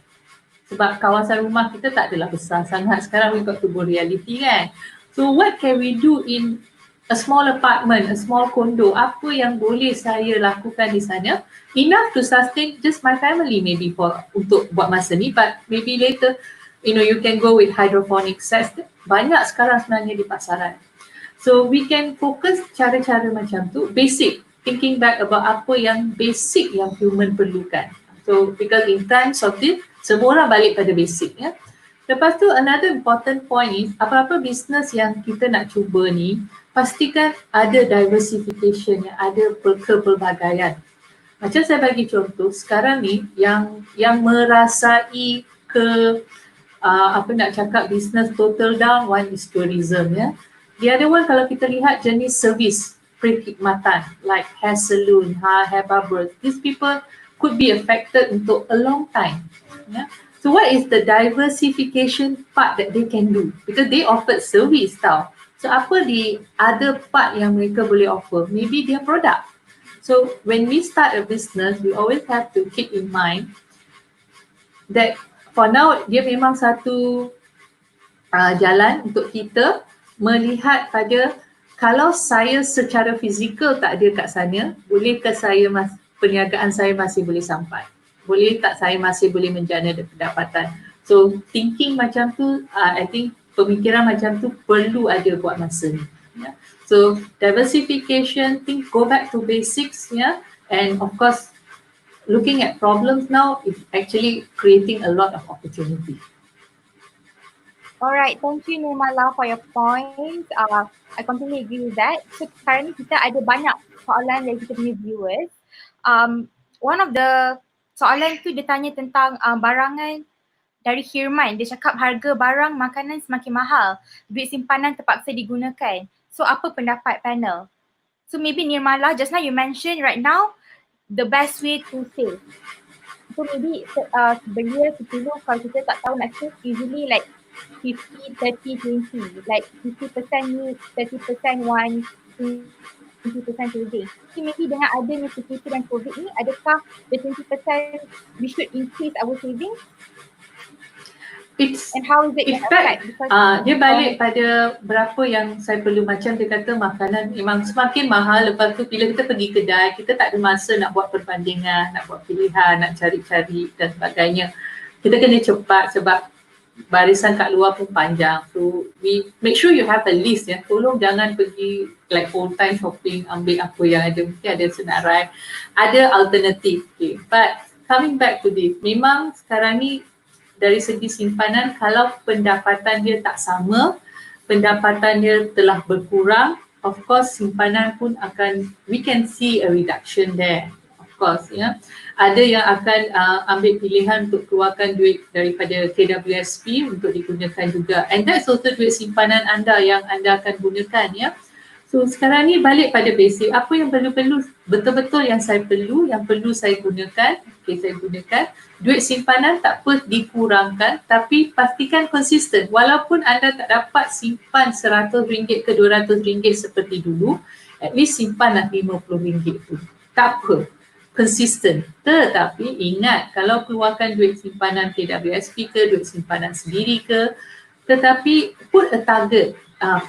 Sebab kawasan rumah kita tak adalah besar sangat. Sekarang we got to go reality, kan. So what can we do in a small apartment, a small condo? Apa yang boleh saya lakukan di sana? Enough to sustain just my family maybe untuk buat masa ni, but maybe later, you know, you can go with hydroponic sets. Banyak sekarang sebenarnya di pasaran. So we can focus cara-cara macam tu, basic, thinking back about apa yang basic yang human perlukan. So because in times of this, semua orang balik pada basic, ya. Lepas tu another important point is apa-apa business yang kita nak cuba ni pastikan ada diversification, ada kepelbagaian. Macam saya bagi contoh sekarang ni yang merasai business total down, one is tourism, ya. The other one kalau kita lihat jenis servis perkhidmatan like hair salon, hair barber, these people could be affected untuk a long time, ya. So what is the diversification part that they can do? Because they offered service tau. So apa the other part yang mereka boleh offer? Maybe their product. So when we start a business, we always have to keep in mind that for now dia memang satu jalan untuk kita melihat pada kalau saya secara fizikal tak ada kat sana, bolehkah perniagaan saya masih boleh sampai? Boleh tak saya masih boleh menjana pendapatan? So thinking macam tu, I think pemikiran macam tu perlu ada buat masa ni. Yeah. So diversification, go back to basics, yeah, and of course looking at problems now is actually creating a lot of opportunity. Alright, thank you Nirmala for your points. I completely agree with that. So sekarang ni kita ada banyak soalan dari kita punya viewers. One of the soalan tu dia tanya tentang barangan dari Hirman. Dia cakap harga barang makanan semakin mahal, duit simpanan terpaksa digunakan. So apa pendapat panel? So maybe Nirmala, just now you mentioned right now the best way to save. So maybe Belia 10 kalau kita tak tahu nak save, usually like 50, 30, 20, like 50% need, 30% want, 20% saving. So maybe dengan adanya PKP dan COVID ni, adakah the 20% we should increase our savings? It's, and how is it in fact, dia balik pada berapa yang saya perlu. Macam dia kata makanan memang semakin mahal, lepas tu bila kita pergi kedai, kita tak ada masa nak buat perbandingan, nak buat pilihan, nak cari-cari dan sebagainya. Kita kena cepat sebab barisan kat luar pun panjang. So we make sure you have a list, ya. Tolong jangan pergi like full time shopping, ambil apa yang ada, mesti ada senarai, ada alternatif. Okay. But coming back to this, memang sekarang ni dari segi simpanan, kalau pendapatan dia tak sama, pendapatan dia telah berkurang, of course simpanan pun akan, we can see a reduction there, of course, ya. Ada yang akan ambil pilihan untuk keluarkan duit daripada KWSP untuk digunakan juga, and that's also duit simpanan anda yang anda akan gunakan, ya. So sekarang ni balik pada basic, apa yang perlu-perlu, betul-betul yang saya perlu, yang perlu saya gunakan, okay, saya gunakan. Duit simpanan tak apa dikurangkan, tapi pastikan konsisten. Walaupun anda tak dapat simpan RM100 ke RM200 seperti dulu, at least simpanlah RM50 tu. Tak apa, konsisten. Tetapi ingat, kalau keluarkan duit simpanan KWSP ke, duit simpanan sendiri ke, tetapi put a target,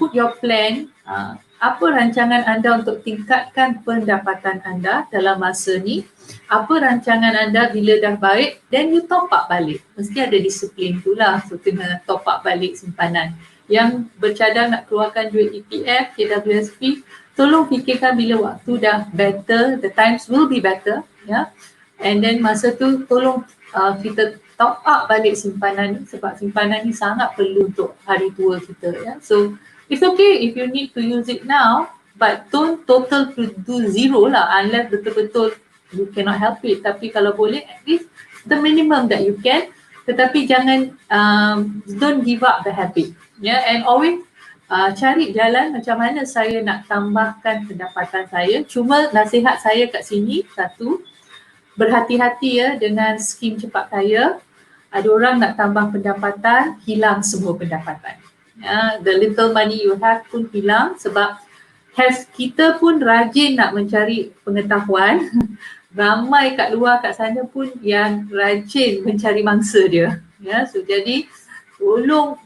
put your plan, apa rancangan anda untuk tingkatkan pendapatan anda dalam masa ni, apa rancangan anda bila dah baik, then you top up balik. Mesti ada disiplin tu lah, so kena top up balik simpanan. Yang bercadang nak keluarkan duit EPF, KWSP, tolong fikirkan bila waktu dah better, the times will be better, ya. And then masa tu tolong kita top up balik simpanan ni, sebab simpanan ni sangat perlu untuk hari tua kita, ya. So it's okay if you need to use it now, but don't total to do zero lah, unless betul-betul you cannot help it. Tapi kalau boleh, at least the minimum that you can, tetapi jangan, don't give up the habit, yeah. And always cari jalan macam mana saya nak tambahkan pendapatan saya. Cuma nasihat saya kat sini, satu, berhati-hati ya dengan skim cepat kaya. Ada orang nak tambah pendapatan, hilang semua pendapatan. The little money you have pun hilang, sebab kita pun rajin nak mencari pengetahuan. Ramai kat luar kat sana pun yang rajin mencari mangsa dia. Ya, so jadi tolong,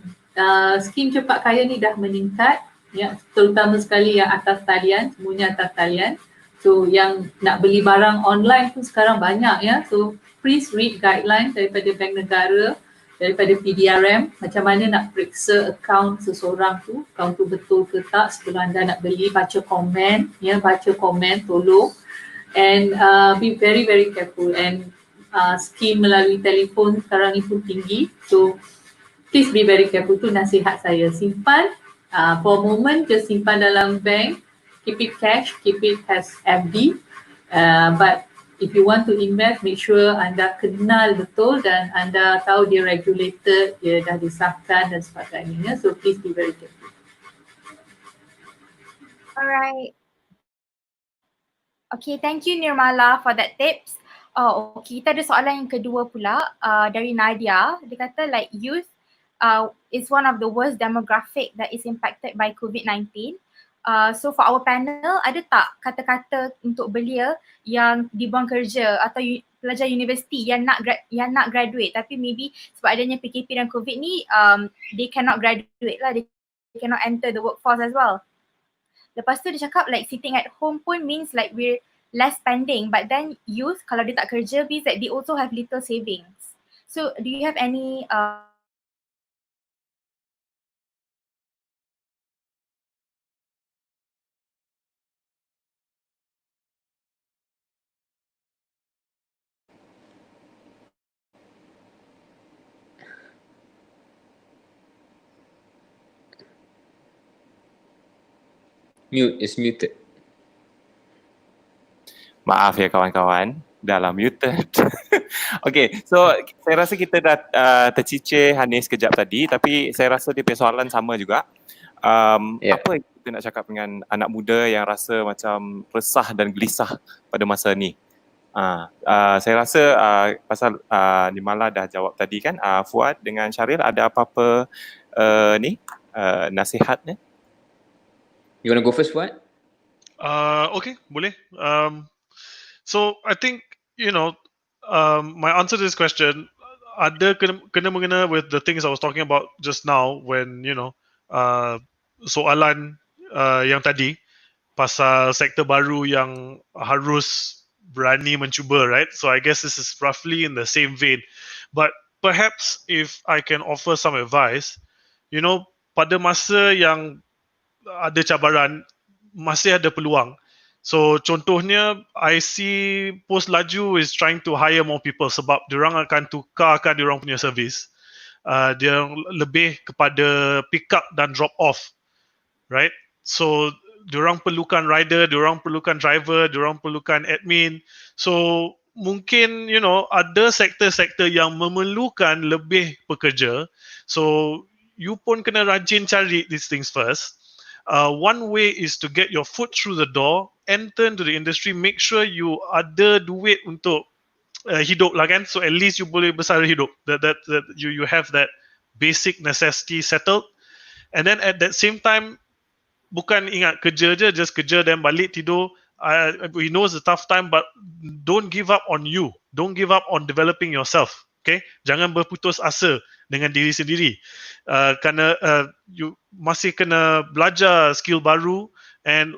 skim cepat kaya ni dah meningkat, ya, terutama sekali yang atas talian, semuanya atas talian. So yang nak beli barang online pun sekarang banyak, ya. So please read guidelines daripada Bank Negara, daripada PDRM, macam mana nak periksa akaun seseorang tu, akaun tu betul ke tak sebelum anda nak beli. Baca komen, ya, baca komen tolong, and be very very careful. And skim melalui telefon sekarang ni pun tinggi, so please be very careful. Tu nasihat saya. Simpan, for a moment just simpan dalam bank, keep it cash, keep it as FD, but if you want to invest, make sure anda kenal betul dan anda tahu dia regulated, dia dah disahkan dan sebagainya. So please be very careful. Alright. Okay, thank you Nirmala for that tips. Okay, kita ada soalan yang kedua pula dari Nadia. Dia kata like youth is one of the worst demographic that is impacted by COVID-19. So for our panel, ada tak kata-kata untuk belia yang dibuang kerja atau pelajar universiti yang nak graduate, tapi maybe sebab adanya PKP dan COVID ni, they cannot graduate lah, they cannot enter the workforce as well. Lepas tu dia cakap like sitting at home pun means like we're less spending, but then youth kalau dia tak kerja means that they also have little savings. So do you have any Mute, is muted. Maaf ya kawan-kawan, dalam muted. Okay, so saya rasa kita dah tercicir Hanis kejap tadi, tapi saya rasa dia punya soalan sama juga. Apa yang kita nak cakap dengan anak muda yang rasa macam resah dan gelisah pada masa ni? Saya rasa pasal Nirmala dah jawab tadi kan, Fuad dengan Shahril ada apa-apa nasihatnya? You want to go first, Fuad? Okay, boleh. So I think, my answer to this question ada kena mengena with the things I was talking about just now when, soalan yang tadi pasal sektor baru yang harus berani mencuba, right? So I guess this is roughly in the same vein. But perhaps if I can offer some advice, pada masa yang ada cabaran, masih ada peluang. So contohnya, I see Post Laju is trying to hire more people sebab diorang akan tukarkan diorang punya servis. Dia lebih kepada pick up dan drop off, right? So diorang perlukan rider, diorang perlukan driver, diorang perlukan admin. So mungkin ada sektor-sektor yang memerlukan lebih pekerja. So you pun kena rajin cari these things first. One way is to get your foot through the door, enter into the industry, make sure you ada duit untuk hidup lah kan. So at least you boleh bersara hidup. That you have that basic necessity settled. And then at that same time, bukan ingat kerja je, just kerja dan balik tidur. We know it's a tough time, but don't give up on you. Don't give up on developing yourself. Okay, jangan berputus asa dengan diri sendiri. Kerana you masih kena belajar skill baru, and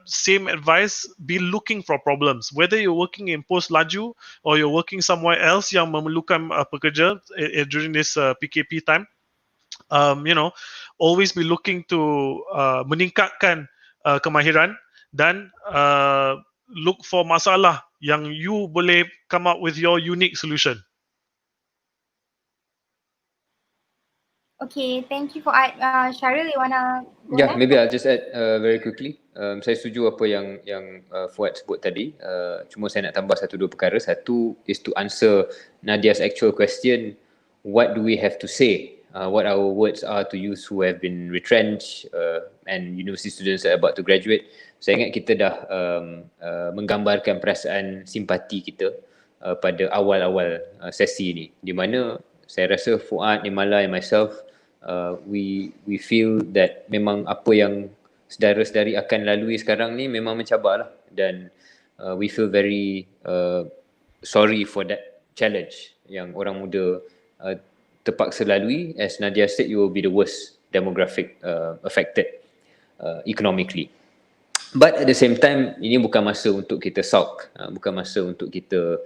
same advice, be looking for problems. Whether you're working in Post Laju or you're working somewhere else yang memerlukan pekerja during this PKP time, always be looking to meningkatkan kemahiran dan look for masalah yang you boleh come up with your unique solution. Okay, thank you for Shahril, you wanna go Yeah, next? maybe I'll just add very quickly. Saya setuju apa yang Fuad sebut tadi. Cuma saya nak tambah satu dua perkara. Satu is to answer Nadia's actual question. What do we have to say? What our words are to youth who have been retrenched and university students that are about to graduate. Saya ingat kita dah menggambarkan perasaan simpati kita pada awal-awal sesi ni, di mana saya rasa Fuad, Nirmala and myself, we feel that memang apa yang saudara-saudari akan lalui sekarang ni memang mencabar lah, dan we feel very sorry for that challenge yang orang muda terpaksa lalui. As Nadia said, you will be the worst demographic affected economically. But at the same time, ini bukan masa untuk kita sulk, bukan masa untuk kita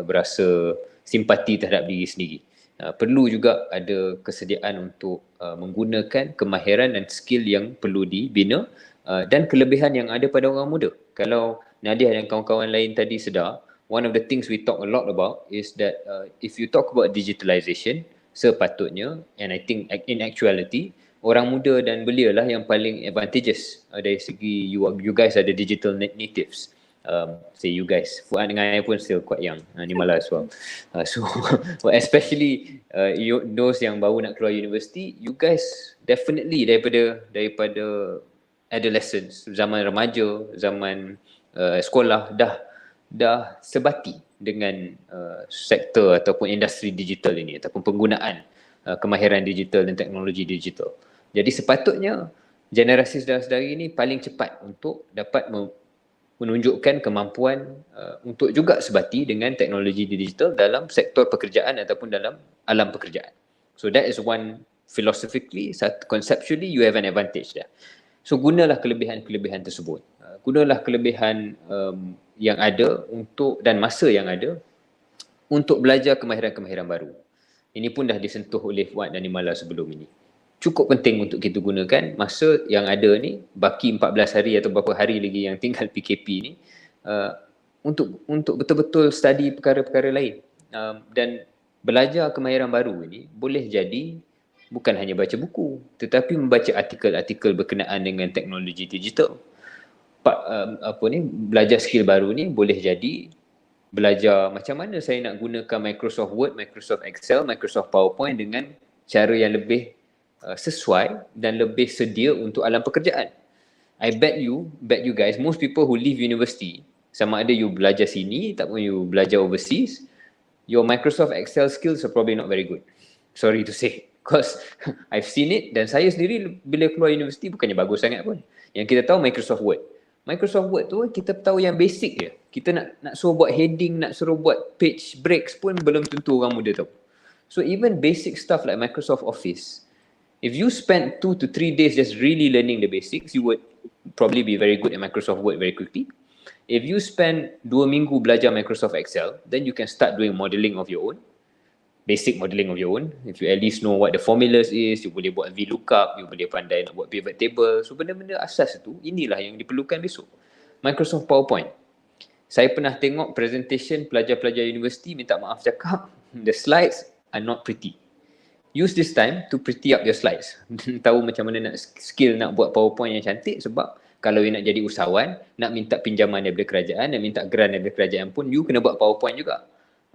berasa simpati terhadap diri sendiri. Perlu juga ada kesediaan untuk menggunakan kemahiran dan skill yang perlu dibina dan kelebihan yang ada pada orang muda. Kalau Nadia dan kawan-kawan lain tadi sedar, one of the things we talk a lot about is that if you talk about digitalization, sepatutnya, and I think in actuality, orang muda dan belia lah yang paling advantageous dari segi you guys are the digital natives. Say you guys, Fuad dengan I pun still quite young, Nirmala as well. So especially those yang baru nak keluar universiti, you guys definitely daripada adolescence, zaman remaja, zaman sekolah dah sebati dengan sektor ataupun industri digital ini, ataupun penggunaan kemahiran digital dan teknologi digital. Jadi sepatutnya generasi saudara-saudari ini paling cepat untuk dapat menunjukkan kemampuan untuk juga sebati dengan teknologi digital dalam sektor pekerjaan ataupun dalam alam pekerjaan. So that is one, philosophically, conceptually you have an advantage there. So gunalah kelebihan-kelebihan tersebut. Gunalah kelebihan yang ada dan masa yang ada untuk belajar kemahiran-kemahiran baru. Ini pun dah disentuh oleh Fuad dan Nirmala sebelum ini. Cukup penting untuk kita gunakan masa yang ada ni, baki 14 hari atau beberapa hari lagi yang tinggal PKP ni, untuk betul-betul study perkara-perkara lain. Dan belajar kemahiran baru ini boleh jadi bukan hanya baca buku, tetapi membaca artikel-artikel berkenaan dengan teknologi digital. Belajar skill baru ni boleh jadi belajar macam mana saya nak gunakan Microsoft Word, Microsoft Excel, Microsoft PowerPoint dengan cara yang lebih sesuai dan lebih sedia untuk alam pekerjaan. I bet you guys, most people who leave university, sama ada you belajar sini ataupun you belajar overseas, your Microsoft Excel skills are probably not very good. Sorry to say, because I've seen it, dan saya sendiri bila keluar universiti bukannya bagus sangat pun. Yang kita tahu Microsoft Word tu kita tahu yang basic je. Kita nak suruh buat heading, nak suruh buat page breaks pun belum tentu orang muda tahu. So even basic stuff like Microsoft Office, if you spend 2 to 3 days just really learning the basics, you would probably be very good at Microsoft Word very quickly. If you spend 2 minggu belajar Microsoft Excel, then you can start doing modeling of your own, basic modeling of your own. If you at least know what the formulas is, you boleh buat VLOOKUP, you boleh pandai nak buat pivot table. So benda-benda asas itu, inilah yang diperlukan besok. Microsoft PowerPoint. Saya pernah tengok presentation pelajar-pelajar universiti, minta maaf cakap, the slides are not pretty. Use this time to pretty up your slides. Tahu macam mana nak skill nak buat PowerPoint yang cantik, sebab kalau you nak jadi usahawan, nak minta pinjaman daripada kerajaan, nak minta grant daripada kerajaan pun, you kena buat PowerPoint juga.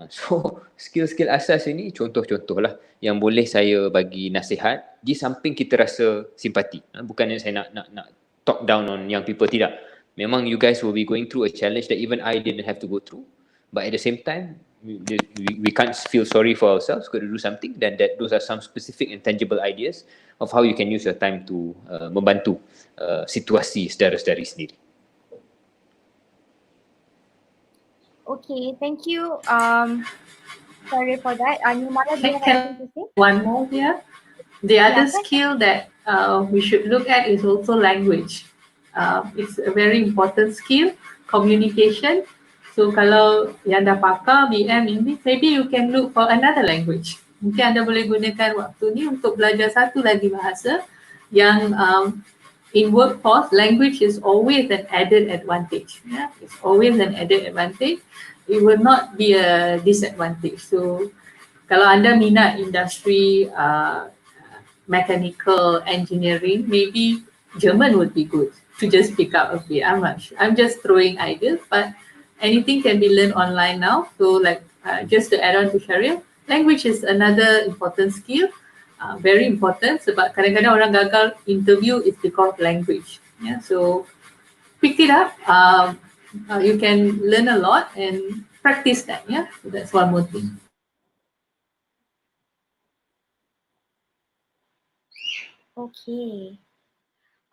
So, skill-skill asas ini contoh-contoh lah yang boleh saya bagi nasihat di samping kita rasa simpati. Bukannya saya nak talk down on young people, tidak. Memang you guys will be going through a challenge that even I didn't have to go through. But at the same time, we can't feel sorry for ourselves, got to do something, dan those are some specific and tangible ideas of how you can use your time to membantu situasi saudara-saudari sendiri. Okay, thank you. Sorry for that. Nirmala, do you have anything to say? One more here. The other Yeah, skill that we should look at is also language. It's a very important skill, communication. So kalau yang dah pakar BM ini, maybe you can look for another language. Mungkin anda boleh gunakan waktu ni untuk belajar satu lagi bahasa yang in workforce, language is always an added advantage. Yeah? It's always an added advantage. It will not be a disadvantage. So, kalau anda minat industri mechanical engineering, maybe German would be good to just pick up a bit. I'm just throwing ideas, but anything can be learned online now. So, like just to add on to Shahril, language is another important skill. Very important, sebab kadang-kadang orang gagal interview is because of language. Yeah, so pick it up. You can learn a lot and practice that. Yeah, so that's one more thing. Okay.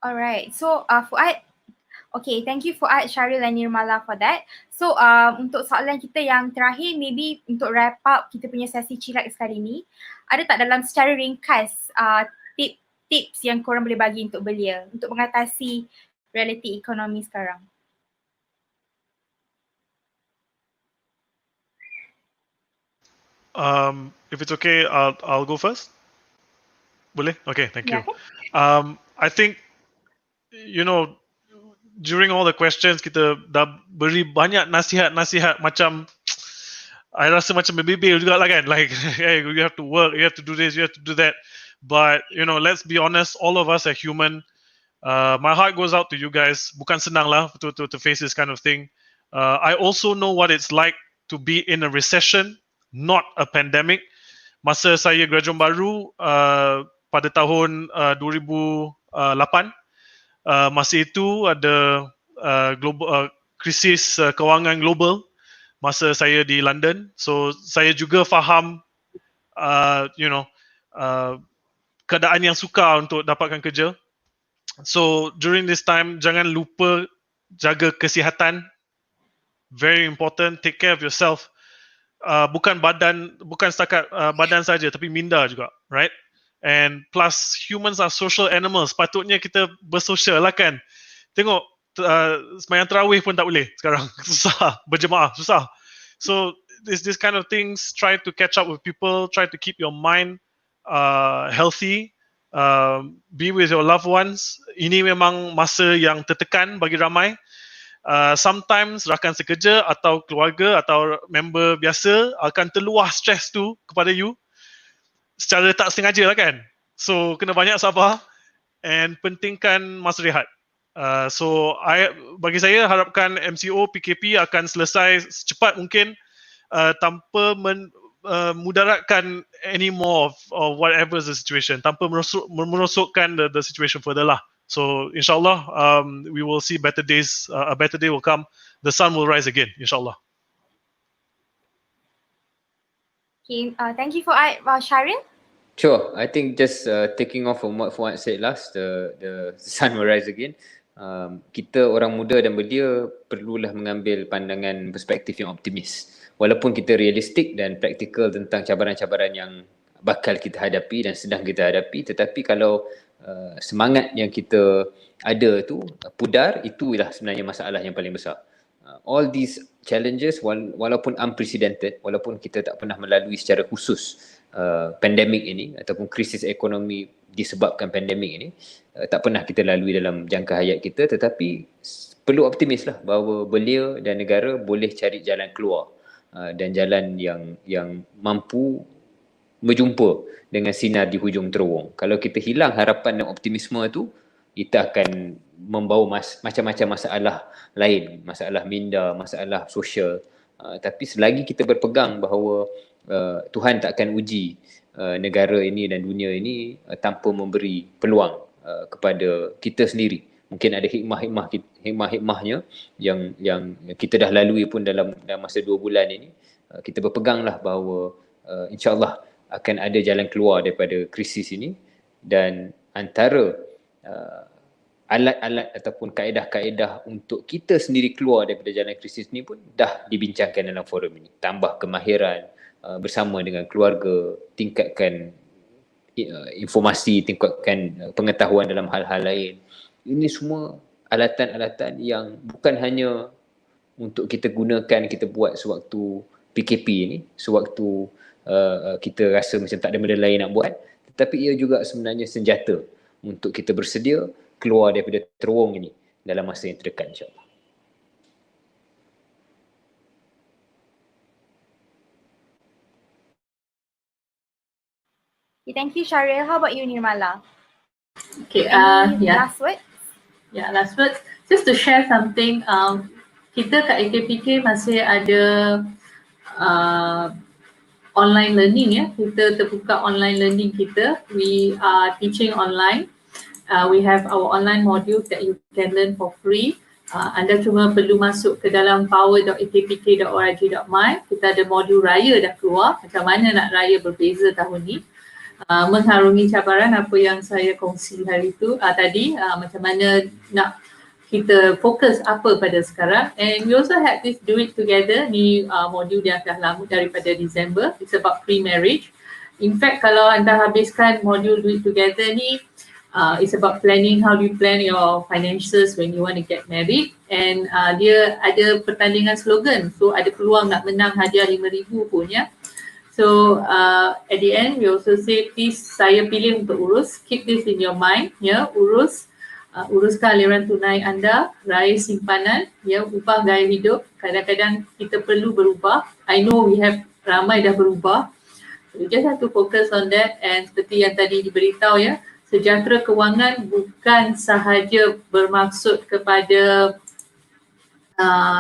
Alright. So, Fuad. Okay, thank you Fuad, Shahril dan Nirmala for that. So, untuk soalan kita yang terakhir, maybe untuk wrap up kita punya sesi Chillax kali ni, ada tak dalam secara ringkas tips yang korang boleh bagi untuk Belia untuk mengatasi realiti ekonomi sekarang? If it's okay, I'll go first. Boleh? Okay, thank you. Yeah. I think, during all the questions, kita dah beri banyak nasihat-nasihat macam, I rasa macam berbebil juga lah kan, like, hey, you have to work, you have to do this, you have to do that. But, let's be honest, all of us are human. My heart goes out to you guys. Bukan senang lah to face this kind of thing. I also know what it's like to be in a recession, not a pandemic. Masa saya graduate baru pada tahun 2008, masa itu ada krisis kewangan global masa saya di London. So saya juga faham keadaan yang sukar untuk dapatkan kerja. So during this time, jangan lupa jaga kesihatan. Very important, take care of yourself. Bukan setakat badan saja, tapi minda juga, right? And plus humans are social animals, patutnya kita bersosial lah kan. Tengok sembahyang tarawih pun tak boleh sekarang. Susah, berjemaah susah. So this kind of things, try to catch up with people, try to keep your mind healthy, be with your loved ones. Ini memang masa yang tertekan bagi ramai. Sometimes rakan sekerja atau keluarga atau member biasa akan terluah stres tu kepada you secara tak sengaja lah kan. So kena banyak sabar and pentingkan masa rehat. So bagi saya harapkan MCO PKP akan selesai secepat mungkin tanpa mudaratkan any more of whatever is the situation, tanpa merosokkan the situation further lah. So insyaAllah we will see better days, a better day will come, the sun will rise again insyaAllah. Okay, thank you for Shahril. Sure, I think just taking off from what Fuad said last, the sun will rise again. Kita orang muda dan belia perlulah mengambil pandangan perspektif yang optimis. Walaupun kita realistik dan praktikal tentang cabaran-cabaran yang bakal kita hadapi dan sedang kita hadapi, tetapi kalau semangat yang kita ada tu pudar, itulah sebenarnya masalah yang paling besar. All these challenges walaupun unprecedented, walaupun kita tak pernah melalui secara khusus pandemik ini ataupun krisis ekonomi disebabkan pandemik ini, tak pernah kita lalui dalam jangka hayat kita, tetapi perlu optimis lah bahawa belia dan negara boleh cari jalan keluar dan jalan yang mampu berjumpa dengan sinar di hujung terowong. Kalau kita hilang harapan dan optimisme tu, kita akan membawa macam-macam masalah lain, masalah minda, masalah sosial. Tapi selagi kita berpegang bahawa Tuhan tak akan uji negara ini dan dunia ini tanpa memberi peluang kepada kita sendiri. Mungkin ada hikmah-hikmahnya yang kita dah lalui pun dalam masa 2 bulan ini. Kita berpeganglah bahawa insyaAllah akan ada jalan keluar daripada krisis ini, dan antara alat-alat ataupun kaedah-kaedah untuk kita sendiri keluar daripada jalan krisis ni pun dah dibincangkan dalam forum ini. Tambah kemahiran bersama dengan keluarga, tingkatkan informasi, tingkatkan pengetahuan dalam hal-hal lain. Ini semua alatan-alatan yang bukan hanya untuk kita gunakan, kita buat sewaktu PKP ini, sewaktu kita rasa macam tak ada benda lain nak buat, tetapi ia juga sebenarnya senjata untuk kita bersedia keluar daripada terowong ini dalam masa yang terdekat insyaAllah. Thank you Shahril. How about you Nirmala? Okay, last words? Yeah, last words. Just to share something, kita kat AKPK masih ada online learning ya. Kita terbuka online learning kita. We are teaching online. We have our online module that you can learn for free. Anda cuma perlu masuk ke dalam power.akpk.org.my. Kita ada modul raya dah keluar. Macam mana nak raya berbeza tahun ni. Mengharungi cabaran, apa yang saya kongsi hari itu tadi, macam mana nak kita fokus apa pada sekarang. And we also had this do it together, ni modul yang dah lama daripada December. It's about pre-marriage. In fact, kalau anda habiskan modul do it together ni, it's about planning, how do you plan your finances when you want to get married. And dia ada pertandingan slogan, so ada peluang nak menang hadiah 5,000 pun ya. So at the end we also say, please saya pilih untuk urus, keep this in your mind ya, uruskan aliran tunai anda, raih simpanan ya, ubah gaya hidup. Kadang-kadang kita perlu berubah. I know we have ramai dah berubah. So we just have to focus on that. And seperti yang tadi diberitahu ya, sejahtera kewangan bukan sahaja bermaksud kepada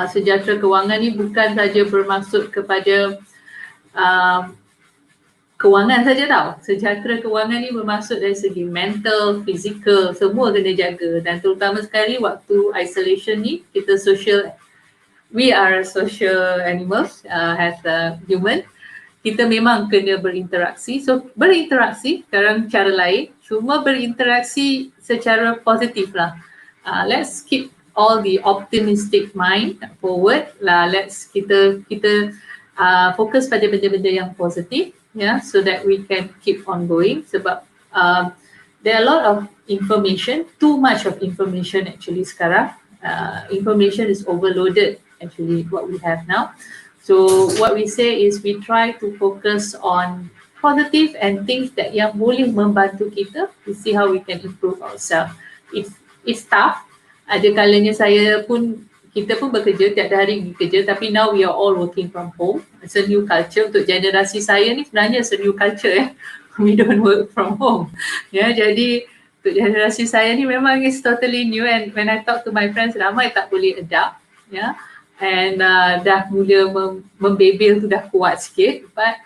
sejahtera kewangan ni bukan saja bermaksud kepada kewangan saja tau. Sejahtera kewangan ni bermaksud dari segi mental, fizikal, semua kena jaga. Dan terutama sekali waktu isolation ni, kita we are social animals as a human. Kita memang kena berinteraksi. So berinteraksi sekarang cara lain, cuma berinteraksi secara positif lah. Let's keep all the optimistic mind forward lah. Let's kita fokus pada benda-benda yang positif ya, so that we can keep on going. Sebab there are a lot of information, too much of information actually sekarang. Information is overloaded actually what we have now. So what we say is we try to focus on positive and things that yang boleh membantu kita to see how we can improve ourselves. It's tough. Ada kalanya kita pun bekerja, tiada hari bekerja, tapi now we are all working from home. It's a new culture. Untuk generasi saya ni sebenarnya it's a new culture ya. We don't work from home. Ya, jadi untuk generasi saya ni memang it's totally new, and when I talk to my friends ramai tak boleh adapt ya. And dah mula membebel tu dah kuat sikit, but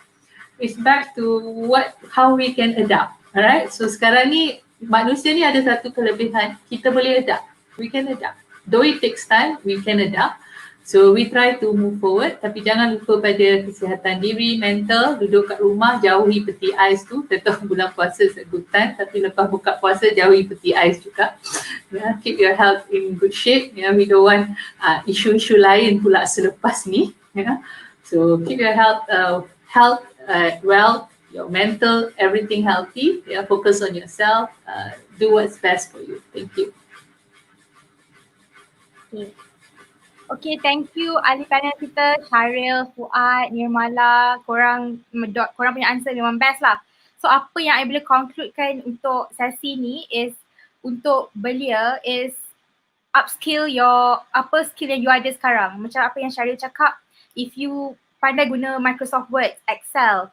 it's back to how we can adapt. Alright, so sekarang ni manusia ni ada satu kelebihan, kita boleh adapt. We can adapt. Though it takes time, we can adapt. So we try to move forward, tapi jangan lupa pada kesihatan diri, mental, duduk kat rumah, jauhi peti ais tu. Tentu bulan puasa is a good time, tapi lepas buka puasa jauhi peti ais juga. Yeah, keep your health in good shape. Yeah, we don't want isu-isu lain pula selepas ni. Yeah. So keep your health well, your mental, everything healthy. Yeah, focus on yourself. Do what's best for you. Thank you. Okay, thank you ahli panel kita, Shahril, Fuad, Nirmala. Korang punya answer memang best lah. So apa yang I boleh concludekan untuk sesi ni is, untuk Belia is upskill apa skill yang you ada sekarang. Macam apa yang Shahril cakap, if you pandai guna Microsoft Word, Excel,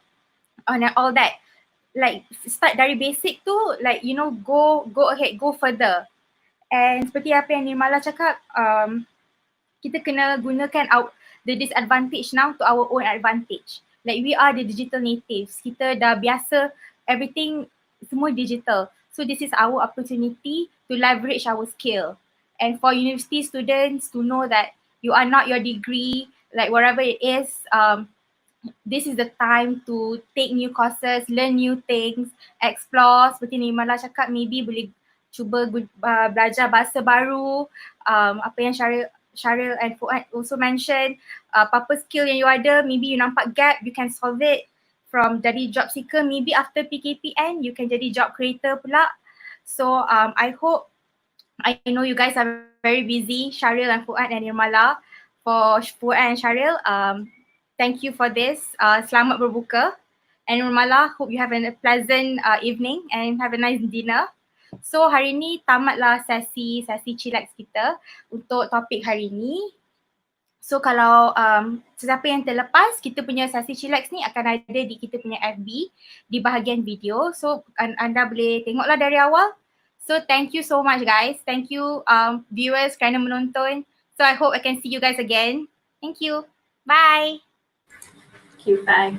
and all that, like start dari basic tu, like you know, go ahead, go further. And seperti apa yang Nirmala cakap, kita kena gunakan the disadvantage now to our own advantage. Like we are the digital natives. Kita dah biasa everything semua digital. So this is our opportunity to leverage our skill. And for university students to know that you are not your degree, like whatever it is, this is the time to take new courses, learn new things, explore. Seperti Nirmala cakap, maybe boleh cuba belajar bahasa baru, apa yang Shahril and Fuad also mentioned, apa-apa skill yang you ada, maybe you nampak gap, you can solve it from jadi job seeker, maybe after PKPN, you can jadi job creator pula. So I know you guys are very busy, Shahril and Fuad and Nirmala. For Fuad and Shahril, thank you for this. Selamat berbuka. And Nirmala, hope you have a pleasant evening and have a nice dinner. So hari ni tamatlah sesi Chillax kita untuk topik hari ni. So kalau sesiapa yang terlepas, kita punya sesi Chillax ni akan ada di kita punya FB di bahagian video. So anda boleh tengoklah dari awal. So thank you so much guys. Thank you viewers kerana menonton. So I hope I can see you guys again. Thank you. Bye. Thank you. Bye.